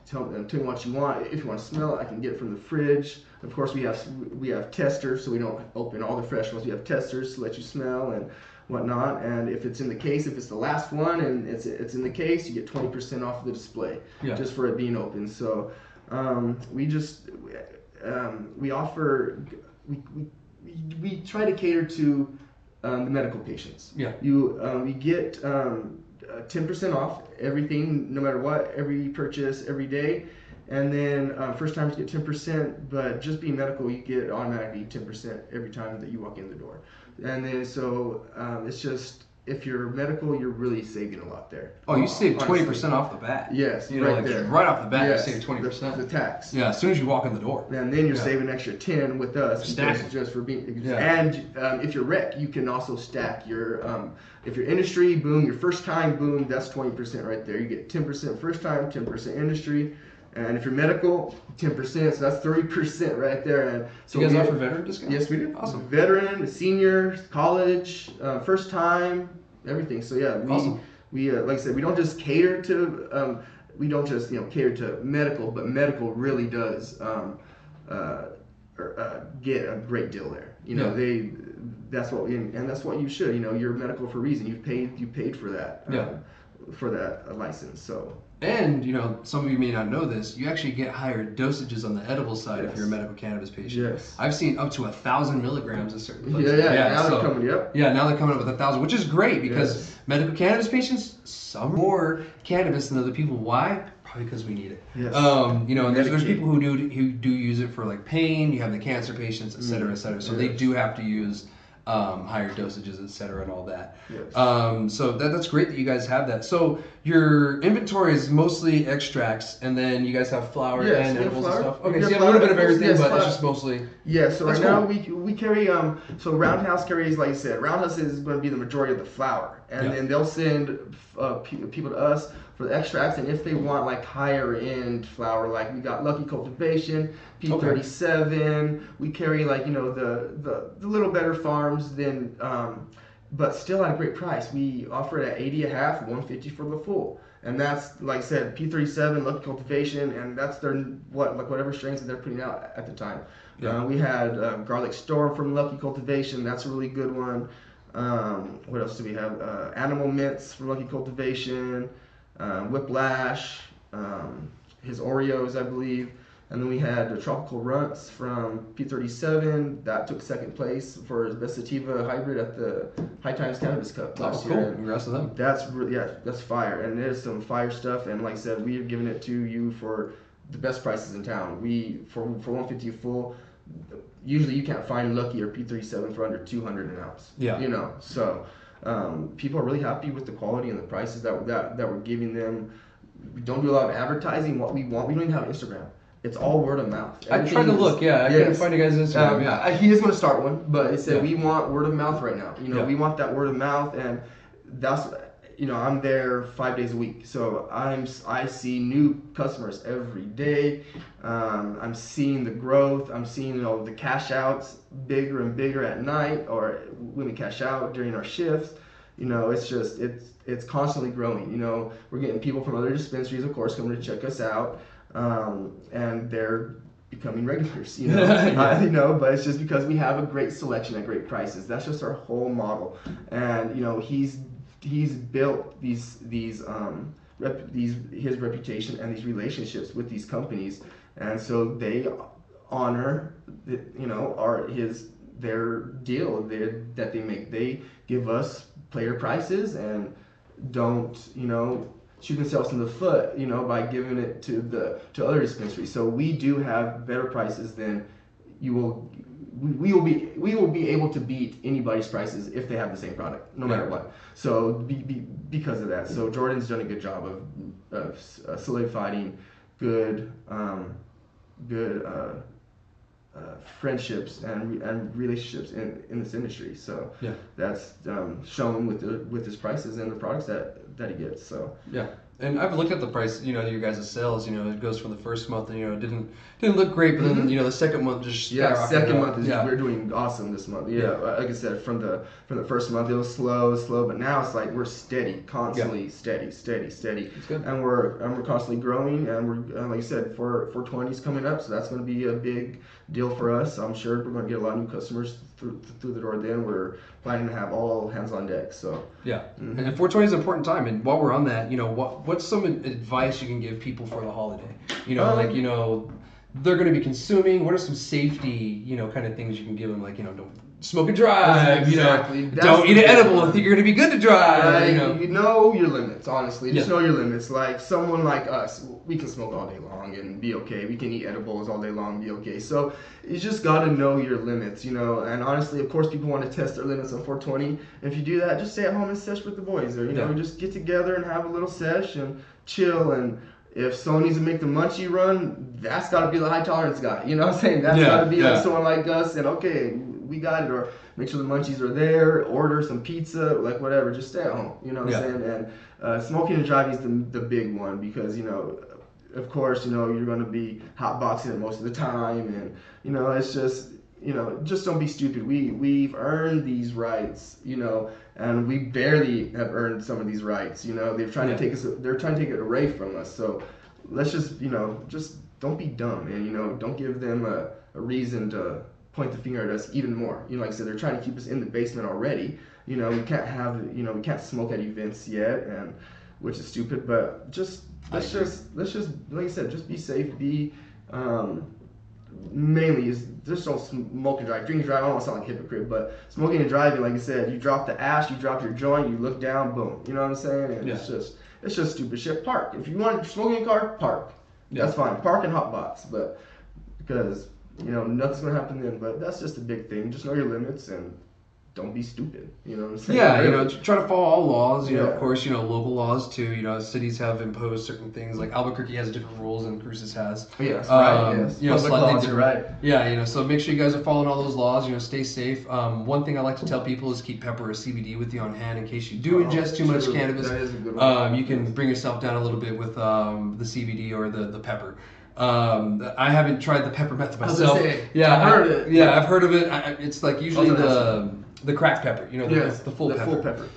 tell me what you want. If you want to smell it, I can get it from the fridge. Of course, we have testers, so we don't open all the fresh ones. We have testers to let you smell and whatnot. And if it's in the case, if it's the last one and it's in the case, you get 20% off the display just for it being open. So we try to cater to the medical patients. Yeah. We get 10% off everything, no matter what, every purchase, every day. And then first timers get 10%, but just being medical, you get automatically 10% every time that you walk in the door. And then so it's just, if you're medical, you're really saving a lot there. Oh, you save 20% off the bat. Yes, there. Right off the bat, you save 20%. The tax. Yeah, as soon as you walk in the door. And then you're saving an extra 10 with us. Just for being. Yeah. And if you're rec, you can also stack your. If you're industry, boom. Your first time, boom. That's 20% right there. You get 10% first time, 10% industry. And if you're medical, 10%, so that's 30% right there. And so you guys offer veteran discounts? Yes, we do. Awesome. Veteran, senior, college, first time, everything. So yeah, we like I said, we don't just cater to cater to medical, but medical really does get a great deal there. You know, that's what you should. You know, you're medical for a reason. You paid for that. For that license. So. And, you know, some of you may not know this, you actually get higher dosages on the edible side if you're a medical cannabis patient. Yes. I've seen up to 1,000 milligrams in certain places. Now they're coming up. Yeah, now they're coming up with 1,000, which is great because medical cannabis patients, some more cannabis than other people. Why? Probably because we need it. Yes. You know, and there's people who do use it for like pain. You have the cancer patients, et cetera, et cetera. So they do have to use higher dosages, et cetera, and all that. Yes. So that's great that you guys have that. So your inventory is mostly extracts, and then you guys have flour and edibles and stuff. Okay, so you have a little bit of everything, but it's just mostly. Yeah. So right now we carry so Roundhouse carries, like I said, Roundhouse is going to be the majority of the flour, and then they'll send people to us for the extracts, and if they want like higher end flour, like we got Lucky Cultivation, P37, we carry like, you know, the little better farms than, but still at a great price. We offer it at 80 a half, 150 for the full, and that's, like I said, P37, Lucky Cultivation, and that's their whatever strains that they're putting out at the time. We had Garlic Storm from Lucky Cultivation. That's a really good one. What else do we have? Animal Mints from Lucky Cultivation. Whiplash, his Oreos, I believe, and then we had the Tropical Runts from P37 that took second place for his Best Sativa Hybrid at the High Times Cannabis Cup last year. Cool. Congrats to them. That's really, that's fire, and there's some fire stuff. And like I said, we have given it to you for the best prices in town. We for 150 full. Usually you can't find Lucky or P37 for under 200 an ounce. Yeah. You know, so. People are really happy with the quality and the prices that we're giving them. We don't do a lot of advertising. What we want, we don't even have Instagram. It's all word of mouth. I tried to look, I couldn't find you guys' Instagram. He is going to start one, but it said we want word of mouth right now. You know, we want that word of mouth, and that's, you know, I'm there 5 days a week, so I see new customers every day. I'm seeing the growth. I'm seeing, you know, the cash outs bigger and bigger at night, or when we cash out during our shifts. You know, it's just it's constantly growing. You know, we're getting people from other dispensaries, of course, coming to check us out, and they're becoming regulars. You know, you know, but it's just because we have a great selection at great prices. That's just our whole model, and you know, he's built his reputation and these relationships with these companies, and so they honor, you know, their deal that they make. They give us player prices and don't, you know, shoot themselves in the foot, you know, by giving it to other dispensaries. So we do have better prices than you will. We will be able to beat anybody's prices if they have the same product, no matter what. So because of that, so Jordan's done a good job of solidifying good friendships and relationships in this industry. So that's shown with his prices and the products that he gets. So and I've looked at the price, you know, your guys' sales. You know, it goes from the first month, and you know, it didn't look great, but then you know, the second month just second month is we're doing awesome this month. Like I said, from the first month it was slow, but now it's like we're steady, constantly steady. It's good. And we're constantly growing, and we're like I said, 420 is coming up, so that's going to be a big deal for us. I'm sure we're going to get a lot of new customers through the door. Then we're planning to have all hands on deck. So and 420 is an important time. And while we're on that, you know, what's some advice you can give people for the holiday? You know, like, you know, they're going to be consuming. What are some safety, you know, kind of things you can give them? Like, you know, don't smoke and drive. Exactly. You know, don't eat an edible and think you're going to be good to drive. You know your limits. Honestly, just know your limits. Like someone like us, we can smoke all day long and be okay. We can eat edibles all day long and be okay. So you just got to know your limits, you know. And honestly, of course, people want to test their limits on 420. If you do that, just stay at home and sesh with the boys, or you know, just get together and have a little sesh and chill. And if someone needs to make the munchie run, that's got to be the high tolerance guy. You know what I'm saying? That's got to be like someone like us. And okay, we got it. Or make sure the munchies are there. Order some pizza, like whatever. Just stay at home. You know what I'm saying? And smoking and driving is the big one, because you know, of course, you know, you're going to be hotboxing it most of the time, and you know, it's just, you know, just don't be stupid. We've earned these rights, you know, and we barely have earned some of these rights. You know, they're trying to take it away from us. So let's just, you know, just don't be dumb, and you know, don't give them a reason to point the finger at us even more. You know, like I said, they're trying to keep us in the basement already. You know, we can't smoke at events yet, and which is stupid. But let's just like I said, just be safe. Be mainly is just don't smoke and drive. Drink and drive. I don't want to sound like a hypocrite, but smoking and driving, like I said, you drop the ash, you drop your joint, you look down, boom. You know what I'm saying? And it's just stupid shit. Park. If you want to smoke in a car, park. Yeah. That's fine. Park and hot box, but because nothing's gonna happen then. But that's just a big thing. Just know your limits and don't be stupid. You know what I'm saying? Yeah, try to follow all laws. Of course, local laws too. Cities have imposed certain things. Like Albuquerque has different rules than Cruces has. Yes, right. Yes. Public laws are right. Yeah, so make sure you guys are following all those laws. Stay safe. One thing I like to tell people is keep pepper or CBD with you on hand in case you do ingest too much cannabis. That is a good one. You can bring yourself down a little bit with the CBD or the pepper. I haven't tried the pepper method myself. I've heard it. Yeah, I've heard of it. It's like usually the cracked pepper, the full pepper. Full pepper.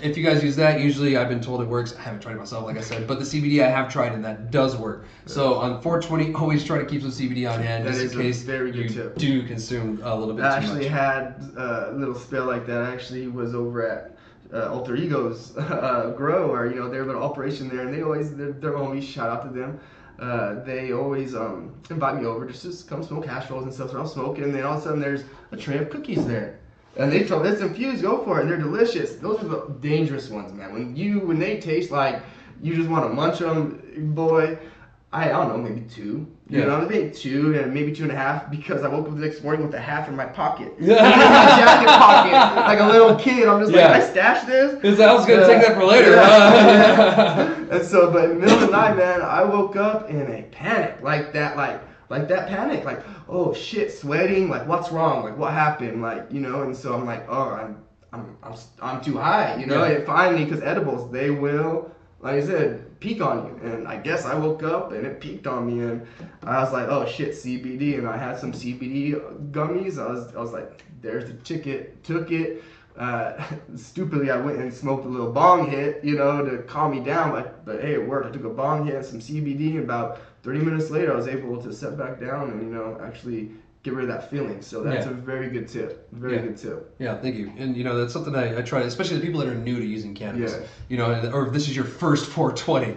If you guys use that, usually I've been told it works. I haven't tried it myself, like I said, but the CBD I have tried and that does work. So on 420, always try to keep some CBD on hand just in case you do consume a little bit too much. I actually had a little spell like that. I actually was over at Alter Ego's grow, or their little operation there, and they're homies. Shout out to them. They always invite me over just to come smoke hash rolls and stuff. So I'm smoking, and then all of a sudden there's a tray of cookies there. And they told me, it's infused, go for it, and they're delicious. Those are the dangerous ones, man. When they taste like you just want to munch them, boy, I don't know, maybe 2. Maybe 2 and maybe 2.5 because I woke up the next morning with a half in my pocket. In my jacket pocket, like a little kid. I'm just like, can I stash this? I was going to take that for later. And so, but in the middle of the night, man, I woke up in a panic like that panic, like, oh shit, sweating, like what's wrong, like what happened, like and so I'm like, oh, I'm too high, and finally, because edibles, they will, like I said, peak on you, and I guess I woke up and it peaked on me, and I was like, oh shit, CBD, and I had some CBD gummies. I was like, there's the ticket, took it. Stupidly, I went and smoked a little bong hit, to calm me down, but hey, it worked. I took a bong hit and some CBD, and about 30 minutes later, I was able to set back down and, actually get rid of that feeling. So that's a very good tip. Good tip. Yeah, thank you. And, that's something I try, especially the people that are new to using cannabis, or if this is your first 420.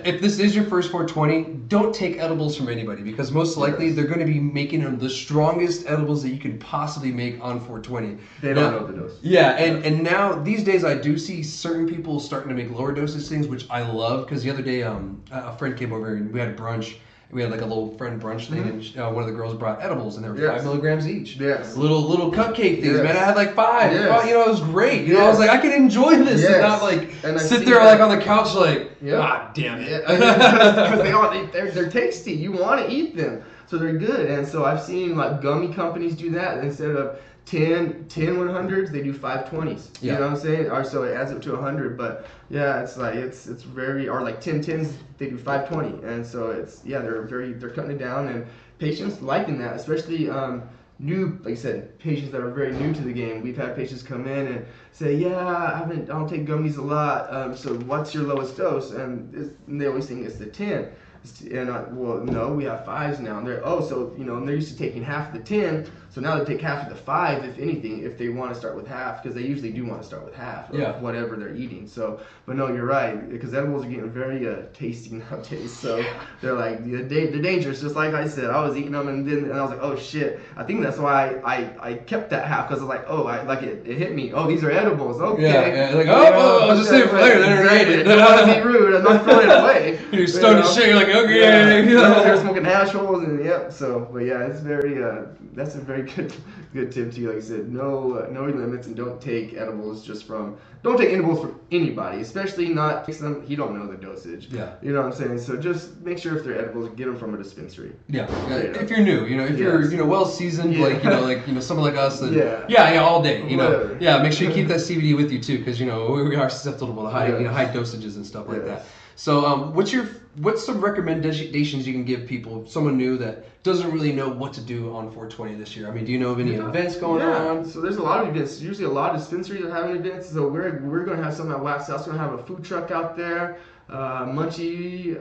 If this is your first 420, don't take edibles from anybody because most likely they're going to be making them the strongest edibles that you can possibly make on 420. They don't know the dose. Yeah, and now these days I do see certain people starting to make lower dosage things, which I love because the other day a friend came over and we had brunch. We had like a little friend brunch thing, and one of the girls brought edibles, and they were 5 milligrams each. Yes. Little cupcake things, man. I had like 5. Yes. It was great. I was like, I can enjoy this and not like sit there like on the couch like, God damn it. Because they're tasty. You want to eat them, so they're good. And so I've seen like gummy companies do that instead of 10 100s, they do 520s. You know what I'm saying? Or so it adds up to 100. But yeah, it's like it's very, or like 10 10s, they do 520. And so they're cutting it down, and patients liking that, especially new, like I said, patients that are very new to the game. We've had patients come in and say, I don't take gummies a lot. So what's your lowest dose? And they always think it's the 10. And well, no, we have 5s now. And they're used to taking half of the 10, so now they take half of the 5, if anything, if they want to start with half, because they usually do want to start with half of whatever they're eating. So, but no, you're right, because edibles are getting very tasty nowadays. So they're like they're dangerous. Just like I said, I was eating them, and I was like, oh shit. I think that's why I kept that half, because I was like, it hit me. Oh, these are edibles. Okay. Yeah. Like I'll just save it for later. Then I ate it. I don't want to be rude. I'm not throwing it away. You're stoned as shit. You're like, okay. They're smoking hash rolls, and so, but yeah, it's very that's a very good tip to you. Like I said, know your limits, and don't take edibles from anybody, especially not them. You don't know the dosage. Yeah. You know what I'm saying? So just make sure if they're edibles, get them from a dispensary. Yeah. If you're new, if you're well seasoned, like someone like us, then all day. Make sure you keep that CBD with you too, because we are susceptible to high high dosages and stuff like that. So what's some recommendations you can give people, someone new that doesn't really know what to do on 420 this year? I mean, do you know of any events going on? So there's a lot of events. Usually a lot of dispensaries are having events. So we're going to have some at Wax House. We're going to have a food truck out there. Munchie,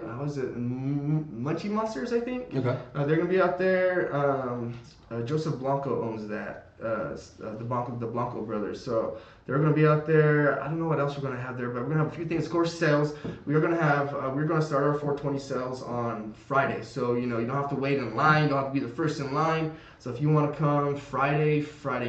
Munchie Monsters, I think. Okay. They're gonna be out there. Joseph Blanco owns that. The Blanco brothers. So they're gonna be out there. I don't know what else we're gonna have there, but we're gonna have a few things. Of course, sales. We're gonna start our 420 sales on Friday. So you don't have to wait in line. You don't have to be the first in line. So if you want to come Friday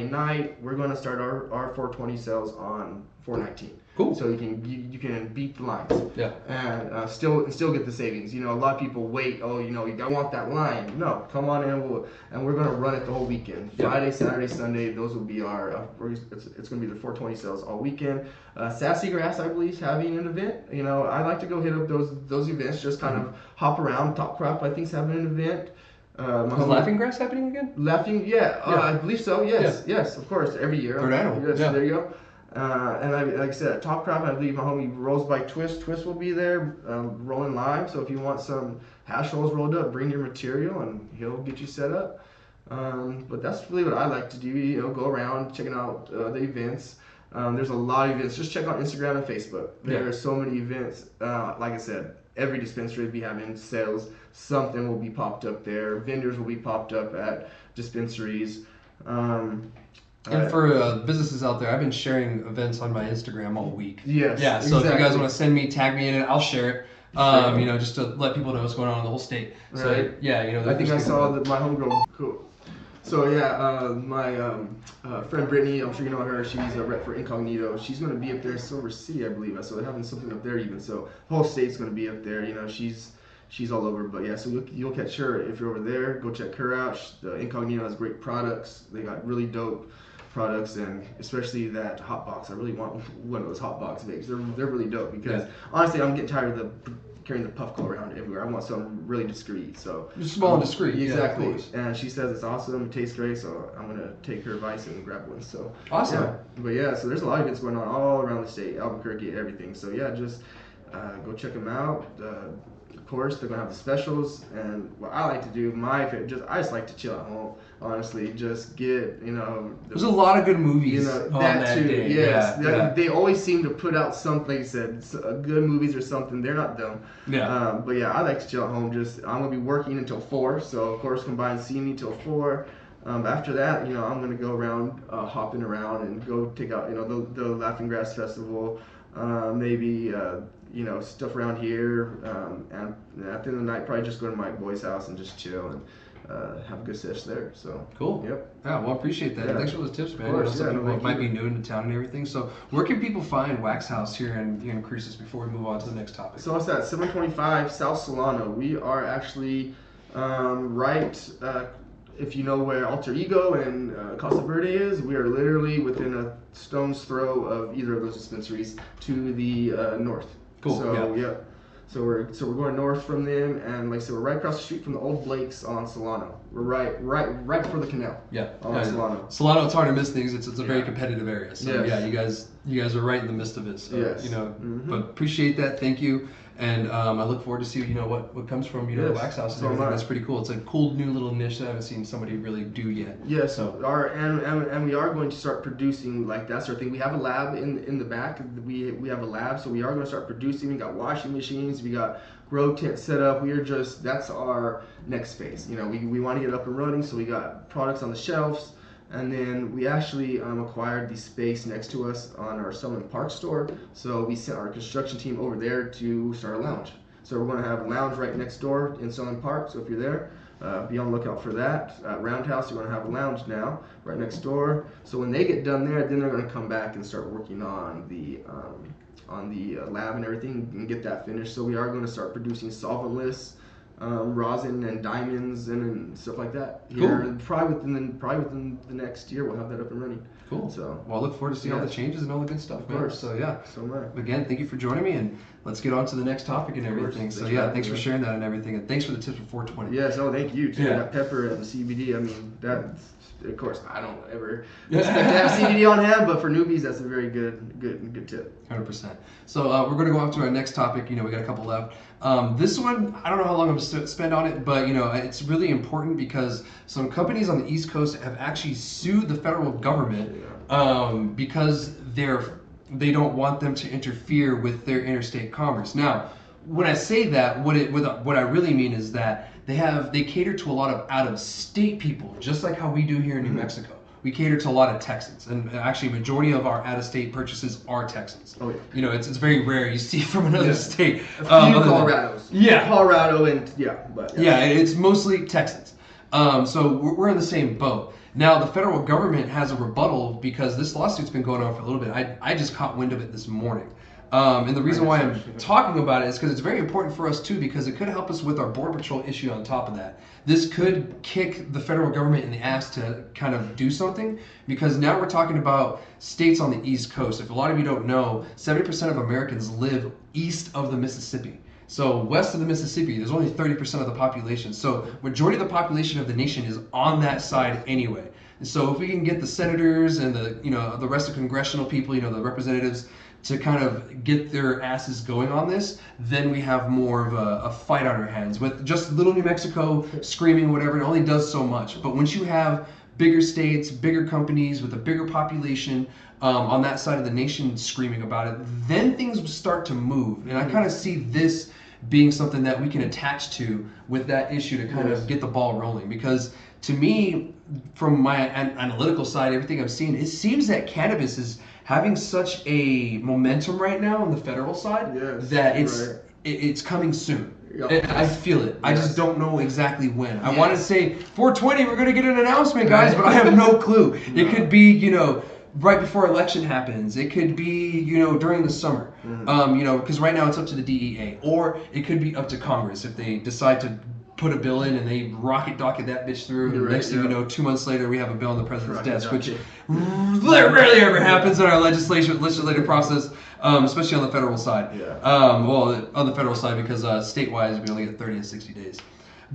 night, we're gonna start our 420 sales on 419. Cool. So you can beat the lines. Yeah. And still get the savings. A lot of people wait. Oh, I want that line. No, come on in. We're gonna run it the whole weekend. Friday, Saturday, Sunday. Those will be our. It's gonna be the 420 sales all weekend. Sassy Grass, I believe, is having an event. I like to go hit up those events. Just kind of hop around. Top Crop, I think, is having an event. Is Laughing Grass happening again? Yeah. I believe so. Yes, of course, every year. Third annual. Yes, yeah. There you go. And like I said, Top Crop, I believe my homie Rolls by Twist will be there, rolling live. So if you want some hash rolls rolled up, bring your material and he'll get you set up. But that's really what I like to do. Go around checking out the events. There's a lot of events. Just check out Instagram and Facebook. There are so many events. Like I said, every dispensary will be having sales. Something will be popped up there. Vendors will be popped up at dispensaries. And for businesses out there, I've been sharing events on my Instagram all week. Yes. Yeah. So if you guys want to send me, tag me in it, I'll share it. Just to let people know what's going on in the whole state. So right. yeah, I think I saw that my homegirl. Cool. So yeah, my friend Brittany, I'm sure you know her. She's a rep for Incognito. She's going to be up there in Silver City, I believe. So they're having something up there even. So the whole state's going to be up there. She's all over. But yeah, so you'll catch her if you're over there. Go check her out. The Incognito has great products. They got really dope products, and especially that hot box. I really want one of those hot box vapes. They're really dope because honestly, I'm getting tired of carrying the puffco around everywhere. I want something really discreet. So just small and discreet. Exactly. Yeah, and she says it's awesome. It tastes great. So I'm gonna take her advice and grab one. So awesome. Yeah. But yeah, so there's a lot of events going on all around the state, Albuquerque, everything. So yeah, just go check them out. Of course, they're gonna have the specials, and what I like to do, I just like to chill at home. Honestly, just get There's a lot of good movies on that too. day. Yes, Yeah. They always seem to put out something. Said good movies or something. They're not dumb. Yeah. But yeah, I like to chill at home. I'm gonna be working until 4, so of course come by and see me till 4. After that, I'm gonna go around, hopping around and go take out the Laughing Grass Festival, maybe. Stuff around here, and at the end of the night, probably just go to my boy's house and just chill and have a good sesh there. So cool. Yep. Yeah, well, I appreciate that. Yeah. Thanks for those tips, man. Of course, Some people might you. be new into town and everything. So, where can people find Wax House here in Cruces before we move on to the next topic? So it's at 725 South Solano. We are actually right. If you know where Alter Ego and Casa Verde is, we are literally within a stone's throw of either of those dispensaries to the north. Cool. So yeah. So we're going north from them, and like I said, we're right across the street from the old Blake's on Solano. We're right before the canal. Yeah. On Solano. Solano, it's hard to miss things. It's a very competitive area. So yes. Yeah, you guys are right in the midst of it. So yes. But appreciate that. Thank you. And I look forward to see what comes from the Wax House and so everything. That's pretty cool. It's a cool new little niche that I haven't seen somebody really do yet. Yes, and we are going to start producing like that sort of thing. We have a lab in the back. We have a lab, so we are going to start producing. We got washing machines. We got grow tent set up. That's our next phase. We want to get it up and running. So we got products on the shelves. And then we actually acquired the space next to us on our Summerlin Park store. So we sent our construction team over there to start a lounge. So we're going to have a lounge right next door in Summerlin Park. So if you're there, be on the lookout for that. Roundhouse, you're going to have a lounge now right next door. So when they get done there, then they're going to come back and start working on the lab and everything and get that finished. So we are going to start producing solventless rosin and diamonds and stuff like that. Here, cool. Probably within the next year, we'll have that up and running. Cool. So, well, I look forward to seeing all the changes and all the good stuff, of man. course. So yeah. So much. Again, thank you for joining me, and let's get on to the next topic and everything. So yeah, thanks for sharing that and everything, and thanks for the tips for 420. Yes, no, thank you too. Yeah. That pepper and the CBD. I mean, that's of course I don't ever expect to have CBD on hand, but for newbies, that's a very good tip. 100%. So we're going to go on to our next topic. We got a couple left. This one, I don't know how long I'm going to spend on it, but it's really important because some companies on the East Coast have actually sued the federal government because they don't want them to interfere with their interstate commerce. Now, when I say that, what I really mean is that they cater to a lot of out-of-state people, just like how we do here in New Mexico. We cater to a lot of Texans, and actually, majority of our out-of-state purchases are Texans. Oh yeah. You know, it's very rare you see from another state. A few Colorados. Yeah. Colorado and yeah, it's mostly Texans. So we're in the same boat. Now, the federal government has a rebuttal because this lawsuit's been going on for a little bit. I just caught wind of it this morning. And the reason why I'm talking about it is because it's very important for us too, because it could help us with our Border Patrol issue on top of that. This could kick the federal government in the ass to kind of do something, because now we're talking about states on the East Coast. If a lot of you don't know, 70% of Americans live east of the Mississippi. So west of the Mississippi, there's only 30% of the population. So majority of the population of the nation is on that side anyway. And so if we can get the senators and the rest of congressional people, the representatives, to kind of get their asses going on this, then we have more of a fight on our hands. With just little New Mexico screaming whatever, it only does so much. But once you have bigger states, bigger companies with a bigger population on that side of the nation screaming about it, then things will start to move. And I kind of see this being something that we can attach to with that issue to kind of get the ball rolling. Because to me, from my analytical side, everything I've seen, it seems that cannabis is having such a momentum right now on the federal side that it's coming soon. Yep. I feel it. I just don't know exactly when. I want to say 420, we're going to get an announcement, guys, but I have no clue. It could be, right before election happens. It could be, during the summer. Because right now it's up to the DEA, or it could be up to Congress if they decide to put a bill in and they rocket docket that bitch through. Next thing you know, 2 months later, we have a bill on the president's desk, which rarely ever happens in our legislative process, especially on the federal side. Well, on the federal side, because state-wise, we only get 30 to 60 days.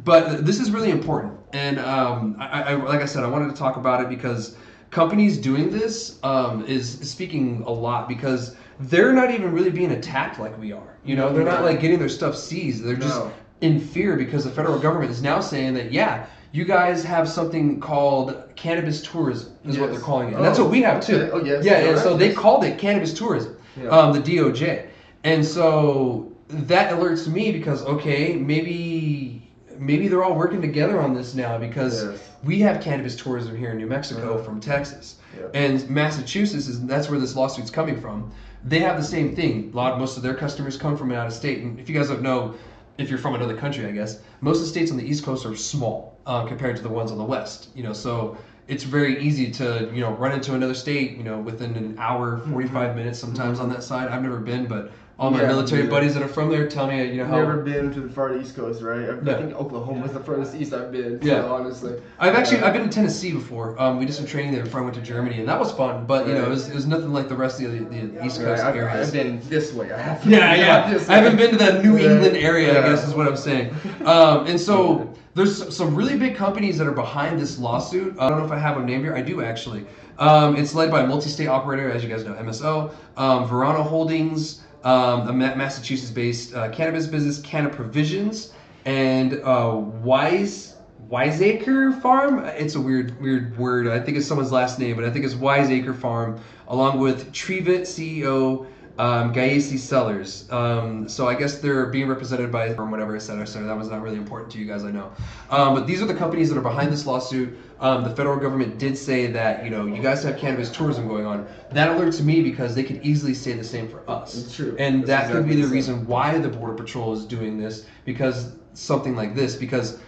But this is really important. And like I said, I wanted to talk about it because companies doing this is speaking a lot, because they're not even really being attacked like we are. They're not like getting their stuff seized. They're just in fear because the federal government is now saying that, you guys have something called cannabis tourism, is what they're calling it. And that's what we have too. Oh, yes. And so they called it cannabis tourism, the DOJ. And so that alerts me because, okay, maybe they're all working together on this now, because we have cannabis tourism here in New Mexico from Texas. And Massachusetts, that's where this lawsuit's coming from. They have the same thing. Most of their customers come from out of state. And if you guys don't know, if you're from another country, I guess, most of the states on the East Coast are small compared to the ones on the West. So it's very easy to, run into another state, within an hour, 45 minutes sometimes on that side. I've never been, but all my military buddies that are from there tell me, how... Never been to the far East Coast, right? I think Oklahoma is the furthest east I've been, honestly. I've been to Tennessee before. We did some training there before I went to Germany, and that was fun, but, it was nothing like the rest of the East Coast areas. I've been this way. I haven't been to that New England area, I guess is what I'm saying. And so... There's some really big companies that are behind this lawsuit. I don't know if I have them named here. I do, actually. It's led by a multi-state operator, as you guys know, MSO, Verano Holdings, a Massachusetts-based cannabis business, Canna Provisions, and Wiseacre Farm. It's a weird word. I think it's someone's last name, but I think it's Wiseacre Farm, along with Trevit CEO Gaesi Sellers. So I guess they're being represented by whatever, et cetera, et cetera. That was not really important to you guys, I know. But these are the companies that are behind this lawsuit. The federal government did say that, you guys have cannabis tourism going on. That alerts me because they could easily say the same for us. It's true. And that could be the reason why the Border Patrol is doing this, because something like this, because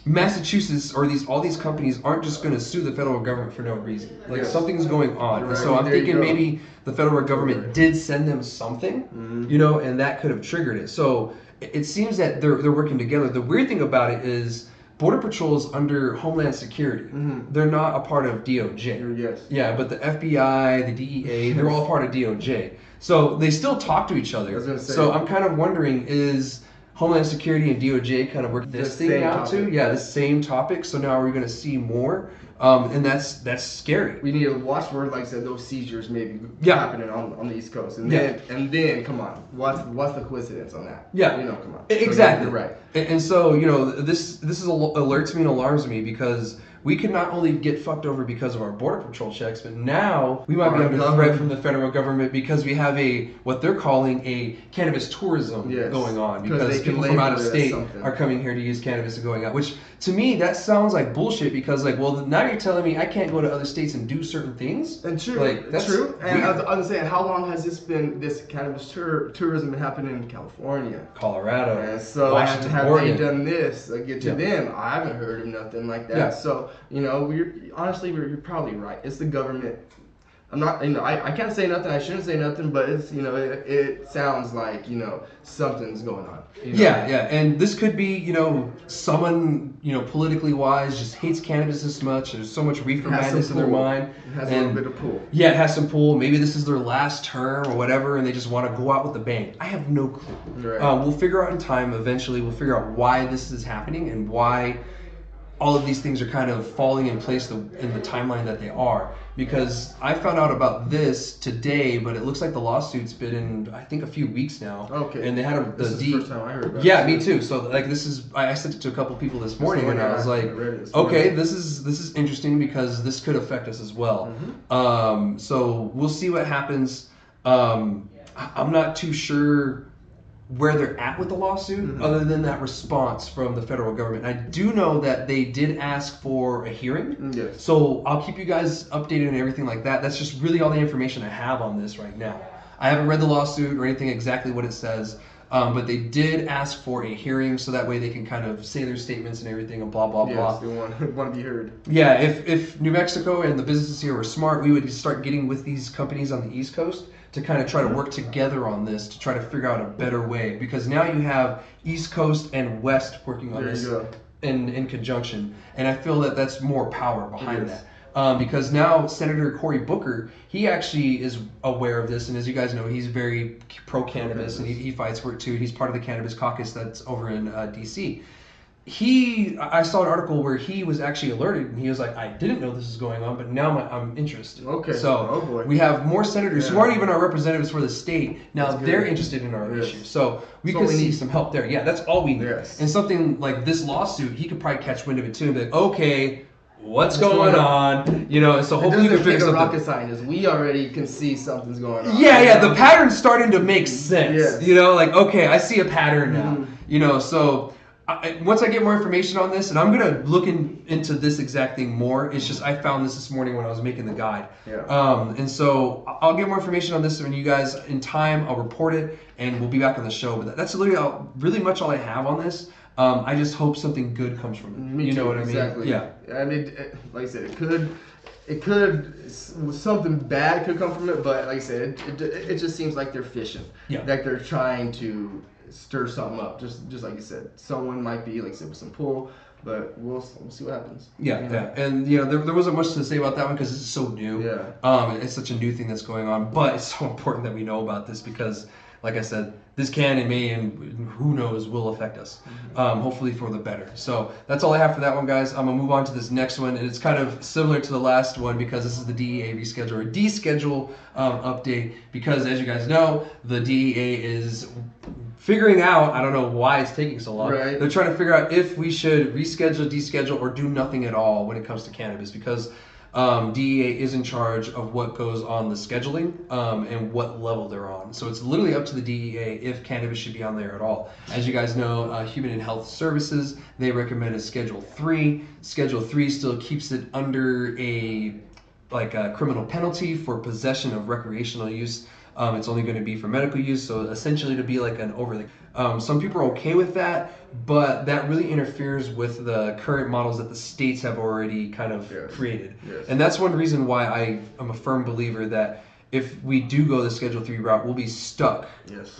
Massachusetts or all these companies aren't just going to sue the federal government for no reason. Like something's going on. Right. And so I'm thinking maybe the federal government did send them something, and that could have triggered it. So it seems that they're working together. The weird thing about it is Border Patrol is under Homeland Security. They're not a part of DOJ. Yes. Yeah, but the FBI, the DEA, they're all part of DOJ. So they still talk to each other. So I'm kind of wondering, is Homeland Security and DOJ kind of work this thing out too? Yeah, the same topic. So now we're going to see more, and that's scary. We need to watch for, like I said, those seizures maybe happening on the East Coast, and then come on, what's the coincidence on that? Yeah, come on. Exactly. So you're right. And so this alerts me and alarms me, because we could not only get fucked over because of our border patrol checks, but now we might be Our under government. threat from the federal government because we have what they're calling a cannabis tourism Yes, going on, 'cause because they can people from out of label it as state something. are coming here to use cannabis and going out, which to me that sounds like bullshit, because like, well, now you're telling me I can't go to other states and do certain things. And true, Like, that's true. And weird. I was saying, how long has this cannabis tourism been happening in California? Colorado, And so Washington, have Oregon. they done this? Like, to Yeah. them, I haven't heard of nothing like that. Yeah. So, you know, you're probably right. It's the government. I'm not, you know, I can't say nothing. I shouldn't say nothing, but it's, you know, it sounds like, you know, something's going on. You know? Yeah, and this could be, you know, someone, you know, politically wise just hates cannabis this much. There's so much reefer It has madness in some their pull. mind. It has a little bit of pull. Yeah, it has some pull. Maybe this is their last term or whatever, and they just want to go out with a bang. I have no clue. Right. We'll figure out in time. Eventually, we'll figure out why this is happening and why all of these things are kind of falling in place in the timeline that they are. Because I found out about this today, but it looks like the lawsuit's been in, I think, a few weeks now. Okay. And they had This is the first time I heard about it. Yeah, me too. So like, this is, I sent it to a couple people this morning, and I was like, okay, this is interesting because this could affect us as well. So we'll see what happens. I'm not too sure where they're at with the lawsuit, other than that response from the federal government. I do know that they did ask for a hearing. Yes. So I'll keep you guys updated and everything like that. That's just really all the information I have on this right now. I haven't read the lawsuit or anything exactly what it says, but they did ask for a hearing so that way they can kind of say their statements and everything and blah, blah, blah. Yes, they want to be heard. Yeah, if New Mexico and the businesses here were smart, we would start getting with these companies on the East Coast to kind of try to work together on this to try to figure out a better way. Because now you have East Coast and West working on There this you go. in conjunction. And I feel that that's more power behind Yes. that. Because now Senator Cory Booker, he actually is aware of this. And as you guys know, he's very pro-cannabis and he fights for it too. He's part of the Cannabis Caucus that's over in D.C. I saw an article where he was actually alerted, and he was like, I didn't know this was going on, but now I'm interested. Okay. So Oh, boy. we have more senators who Yeah. aren't even our representatives for the state. Now That's they're good. interested in our Yes. issue. So we That's could all we see need. some help there. Yeah, that's all we need. Yes. And something like this lawsuit, he could probably catch wind of it too and be like, okay, what's What's going going on? You know, and so It hopefully we doesn't can figure take a something. rocket scientist. We already can see something's going on. Yeah, the pattern's starting to make sense. Yes. You know, like, okay, I see a pattern now. Mhm. You know, so once I get more information on this, and I'm going to look into this exact thing more. It's just I found this morning when I was making the guide. Yeah. And so I'll get more information on this when you guys, in time, I'll report it, and we'll be back on the show. But that's really much all I have on this. I just hope something good comes from it. Me You know too, what I mean? exactly. Yeah. I mean, like I said, it could something bad could come from it, but like I said, it just seems like they're fishing. Yeah. Like they're trying to stir something up, just like you said. Someone might be, like I said, with some pull, but we'll see what happens. Yeah, You know? yeah, and you know there wasn't much to say about that one because it's so new. Yeah. It's such a new thing that's going on, but it's so important that we know about this because, like I said, this can and may and who knows will affect us. Hopefully for the better. So that's all I have for that one, guys. I'm gonna move on to this next one, and it's kind of similar to the last one because this is the DEA reschedule or deschedule update. Because as you guys know, the DEA is figuring out, I don't know why it's taking so long. Right. They're trying to figure out if we should reschedule, deschedule, or do nothing at all when it comes to cannabis because DEA is in charge of what goes on the scheduling and what level they're on. So it's literally up to the DEA if cannabis should be on there at all. As you guys know, Human and Health Services, they recommend a Schedule 3. Schedule 3 still keeps it under a criminal penalty for possession of recreational use. It's only going to be for medical use, so essentially to be like an overlay. Some people are okay with that, but that really interferes with the current models that the states have already kind of created. Yes. And that's one reason why I am a firm believer that if we do go the Schedule 3 route, we'll be stuck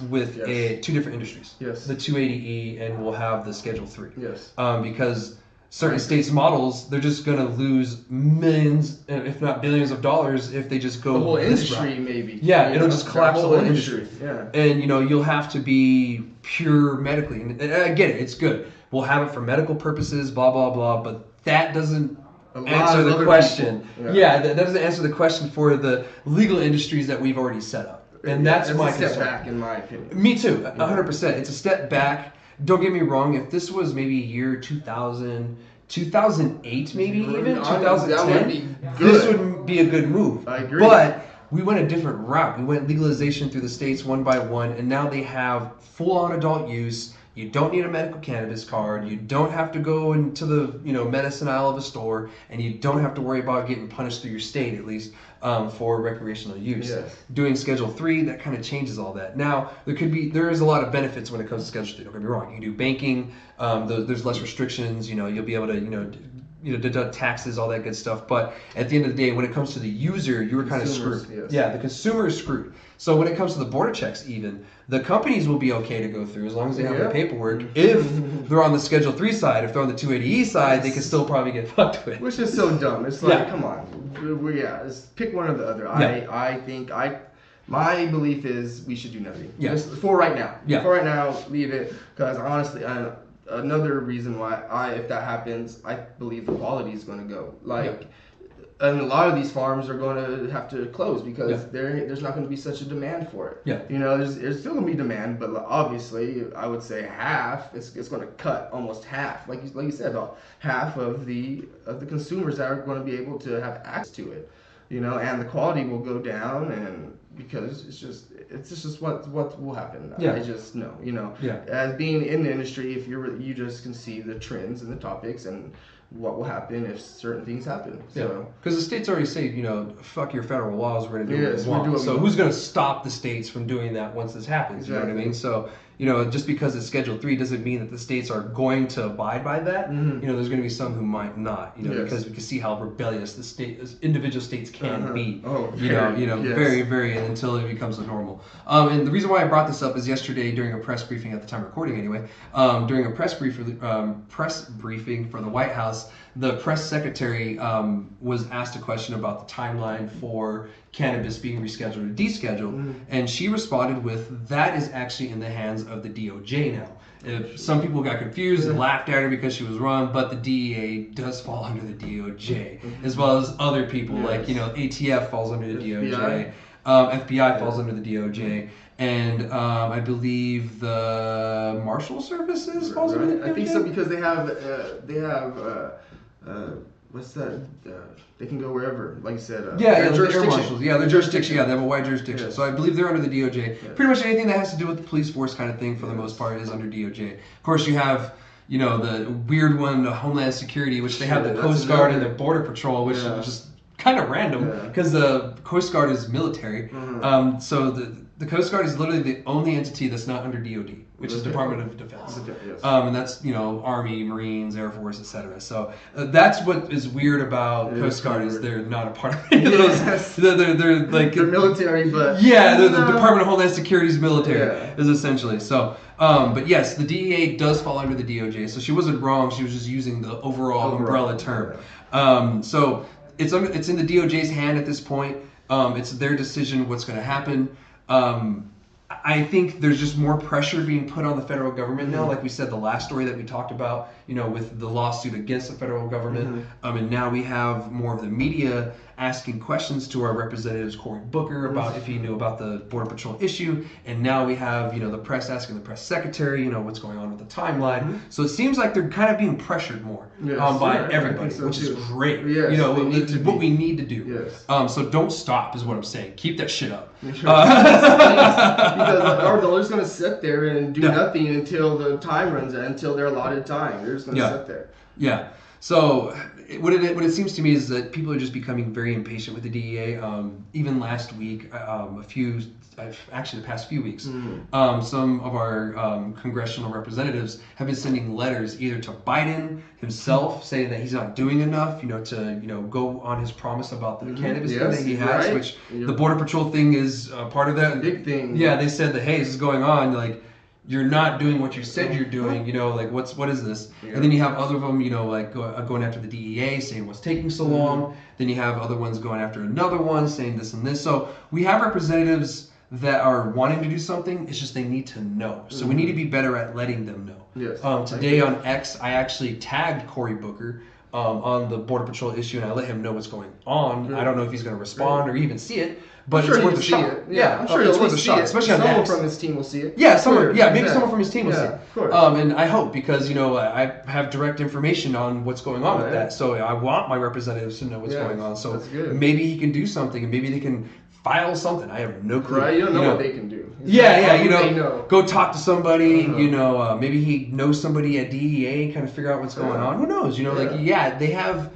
with two different industries. Yes. The 280E and we'll have the Schedule 3. Yes. Because certain states' models, they're just going to lose millions, if not billions of dollars if they just go The whole this industry, route. maybe. Yeah, it'll just collapse the whole industry. Yeah. And, you know, you'll have to be pure medically. And I get it, it's good. We'll have it for medical purposes, blah, blah, blah, but that doesn't answer the question. Yeah, that doesn't answer the question for the legal industries that we've already set up. And that's my a step concern. back, in my opinion. Me too, 100%. It's a step back. Don't get me wrong, if this was maybe year 2000, 2008, maybe even Honestly, 2010. that would be This good. would be a good move. I agree. But we went a different route. We went legalization through the states one by one, and now they have full-on adult use. You don't need a medical cannabis card. You don't have to go into the medicine aisle of a store, and you don't have to worry about getting punished through your state, at least for recreational use. Yes. Doing Schedule 3, that kind of changes all that. Now there is a lot of benefits when it comes to Schedule 3. Don't get me wrong. You can do banking. There's less restrictions. You'll be able to deduct taxes, all that good stuff. But at the end of the day, when it comes to the user, you were kind of screwed. Yes. Yeah, the consumer is screwed. So when it comes to the border checks, even the companies will be okay to go through as long as they have the paperwork. If they're on the Schedule 3 side, if they're on the 280E side, they can still probably get fucked with. Which is so dumb. It's like, come on, just pick one or the other. Yeah. I think my belief is we should do nothing. Yeah. Just for right now. Yeah. For right now, leave it. Because honestly, another reason why if that happens, I believe the quality is going to go. And a lot of these farms are going to have to close because there's not going to be such a demand for it. Yeah. There's still going to be demand, but obviously, I would say half. It's going to cut almost half, like you said, about half of the consumers that are going to be able to have access to it. And the quality will go down, and because it's just what will happen. Yeah. I just know. Yeah. As being in the industry, if you just can see the trends and the topics and what will happen if certain things happen. So. Because the states already say, fuck your federal laws, we're going to do what we we're want. doing So who's going to stop the states from doing that once this happens? Exactly. You know what I mean? So, just because it's Schedule 3 doesn't mean that the states are going to abide by that. Mm-hmm. There's going to be some who might not, because we can see how rebellious individual states can be. Oh, very, very, until it becomes a normal. And the reason why I brought this up is yesterday during a press briefing, at the time recording anyway, during a press briefing for the White House, the press secretary was asked a question about the timeline for cannabis being rescheduled or descheduled, and she responded with, that is actually in the hands of the DOJ now. If some people got confused and laughed at her because she was wrong, but the DEA does fall under the DOJ, as well as other people, like, ATF falls under the DOJ, FBI falls under the DOJ, and I believe the Marshal Services falls under the DOJ? I think so, because they have what's that? They can go wherever, like you said. The air marshals. Yeah, the jurisdiction. Yeah, they have a wide jurisdiction. Yes. So I believe they're under the DOJ. Yes. Pretty much anything that has to do with the police force kind of thing, for the most part, is under DOJ. Of course, you have, the weird one, the Homeland Security, which they have the Coast Guard and the Border Patrol, which is just kind of random because the Coast Guard is military. So the Coast Guard is literally the only entity that's not under DOD, which is Department of Defense. And that's, Army, Marines, Air Force, etc. So that's what is weird about Coast Guard, is they're not a part of any of those. They're like... They're military, but... Yeah, the Department of Homeland Security's military, is essentially. So, but yes, the DEA does fall under the DOJ, so she wasn't wrong. She was just using the overall umbrella term. So it's in the DOJ's hand at this point. It's their decision what's going to happen. I think there's just more pressure being put on the federal government now. Like we said, the last story that we talked about, with the lawsuit against the federal government. And now we have more of the media asking questions to our representatives, Cory Booker, about if he knew about the Border Patrol issue. And now we have, the press asking the press secretary, what's going on with the timeline. So it seems like they're kind of being pressured more by everybody, which is great. Yes, what we need to do. Yes. So don't stop is what I'm saying. Keep that shit up. Because they're just going to sit there and do nothing until the time runs out, until their allotted time. They're just going to sit there. Yeah. So what it seems to me is that people are just becoming very impatient with the DEA. Even last week, actually the past few weeks, some of our congressional representatives have been sending letters either to Biden himself saying that he's not doing enough, to go on his promise about the cannabis thing that he has, which the Border Patrol thing is part of that. Big thing. Yeah, they said that, hey, this is going on, like, you're not doing what you said you're doing, what is this? And then you have other of them, going after the DEA, saying what's taking so long. Then you have other ones going after another one, saying this and this. So we have representatives that are wanting to do something. It's just they need to know. So we need to be better at letting them know. Yes. Today on X, I actually tagged Cory Booker on the Border Patrol issue, and I let him know what's going on. Good. I don't know if he's going to respond Great. or even see it, but I'm sure it's worth he'll a see shot. it. Yeah, I'm sure it's he'll worth a see shot, it. especially on Someone X. from his team will see it. Yeah, Sure, maybe yeah. someone from his team will see Yeah, it. of course. And I hope, because I have direct information on what's going on with Right. that, so I want my representatives to know what's Yeah, going on. So that's good. maybe he can do something, and maybe they can file something. I have no clue. Right, you don't know what they can do. It's Yeah, like, yeah, how do they know. go talk to somebody. Uh-huh. Maybe he knows somebody at DEA, kind of figure out what's going on. Who knows? They have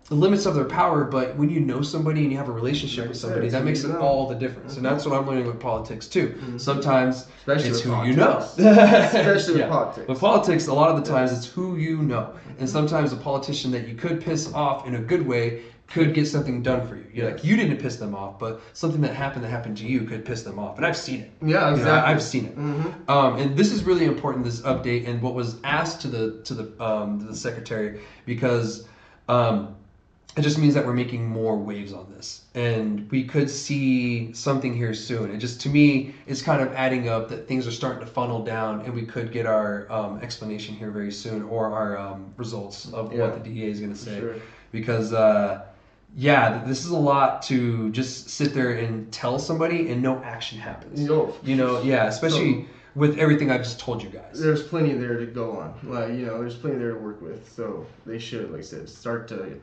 the limits of their power, but when you know somebody and you have a relationship Like with you said, somebody, it's that who makes you it know. all the difference. And that's what I'm learning with politics too. Mhm. Sometimes Especially it's with who you know. politics. Especially with politics. With politics, a lot of the times it's who you know. And sometimes a politician that you could piss off in a good way could get something done for you. You didn't piss them off, but something that happened to you could piss them off. And I've seen it. Yeah, exactly. I've seen it. Mm-hmm. And this is really important, this update, and what was asked to the secretary, because it just means that we're making more waves on this, and we could see something here soon. It just, to me, it's kind of adding up that things are starting to funnel down, and we could get our explanation here very soon, or our results of what the DEA is going to say. Sure. Because this is a lot to just sit there and tell somebody and no action happens. Especially with everything I've just told you guys. There's plenty there to go on. There's plenty there to work with. So they should, like I said, start to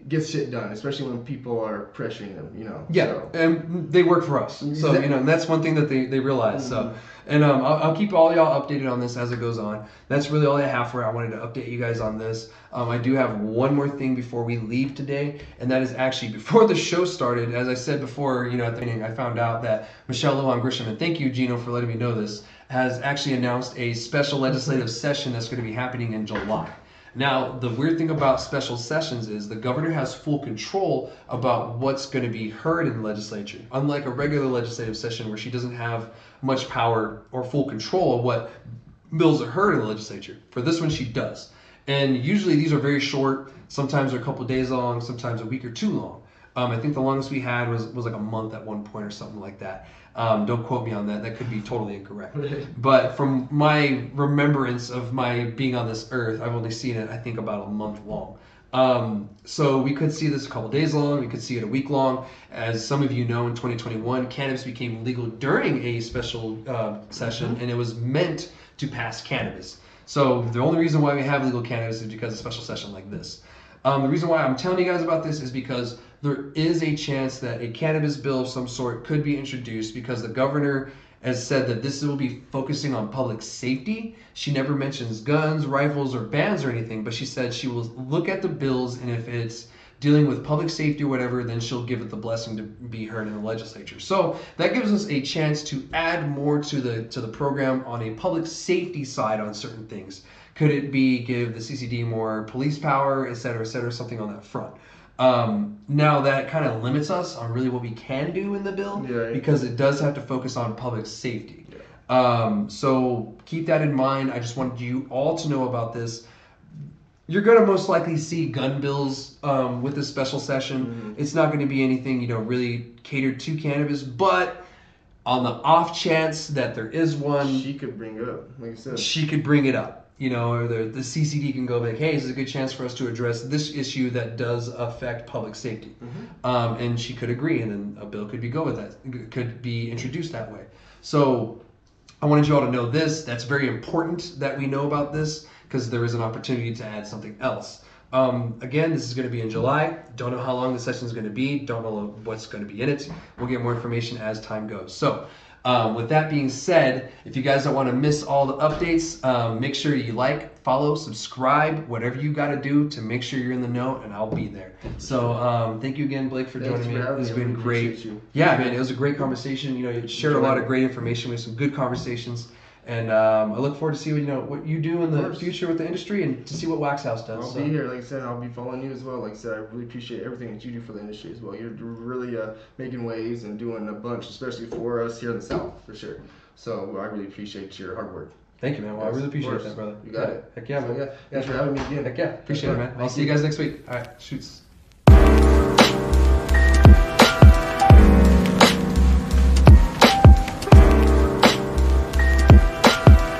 get shit done, especially when people are pressuring them. Yeah, so. and they work for us. So and that's one thing that they realize. So. And I'll keep all y'all updated on this as it goes on. That's really all I have for it. I wanted to update you guys on this. I do have one more thing before we leave today, and that is actually before the show started. As I said before, at the beginning, I found out that Michelle Lujan Grisham, and thank you, Gino, for letting me know this, has actually announced a special legislative session that's going to be happening in July. Now, the weird thing about special sessions is the governor has full control about what's going to be heard in the legislature, unlike a regular legislative session where she doesn't have much power or full control of what bills are heard in the legislature. For this one, she does. And usually these are very short. Sometimes they're a couple days long, sometimes a week or two long. I think the longest we had was like a month at one point or something like that. Don't quote me on that. That could be totally incorrect. But from my remembrance of my being on this earth, I've only seen it, I think, about a month long. So we could see this a couple days long. We could see it a week long. As some of you know, in 2021, cannabis became legal during a special session, and it was meant to pass cannabis. So the only reason why we have legal cannabis is because of a special session like this. The reason why I'm telling you guys about this is because there is a chance that a cannabis bill of some sort could be introduced, because the governor has said that this will be focusing on public safety. She never mentions guns, rifles, or bans or anything, but she said she will look at the bills, and if it's dealing with public safety or whatever, then she'll give it the blessing to be heard in the legislature. So that gives us a chance to add more to the program on a public safety side on certain things. Could it be give the CCD more police power, et cetera, something on that front? Now that kind of limits us on really what we can do in the bill, because it does have to focus on public safety. So keep that in mind. I just wanted you all to know about this. You're going to most likely see gun bills with this special session. It's not going to be anything, really catered to cannabis, but on the off chance that there is one, she could bring it up, like you said. She could bring it up. Or the CCD can go like, hey, this is a good chance for us to address this issue that does affect public safety. And she could agree, and then a bill could could be introduced that way. So I wanted you all to know this. That's very important that we know about this, because there is an opportunity to add something else. Again, this is going to be in July. Don't know how long the session is going to be. Don't know what's going to be in it. We'll get more information as time goes. So with that being said, if you guys don't want to miss all the updates, make sure you like, follow, subscribe, whatever you got to do to make sure you're in the know, and I'll be there. So thank you again, Blake, for joining me. It's been great. Yeah, man, it was a great conversation. You shared a lot of great information. We had some good conversations. And I look forward to see what you do in the future with the industry, and to see what Wax House does. I'll be here, like I said. I'll be following you as well. Like I said, I really appreciate everything that you do for the industry as well. You're really making waves and doing a bunch, especially for us here in the South, for sure. So I really appreciate your hard work. Thank you, man. Well, I really appreciate that, brother. You got it. Heck yeah, man. So, thanks for having me again. Heck yeah. Appreciate it, man. I'll see you guys next week. All right, shoots.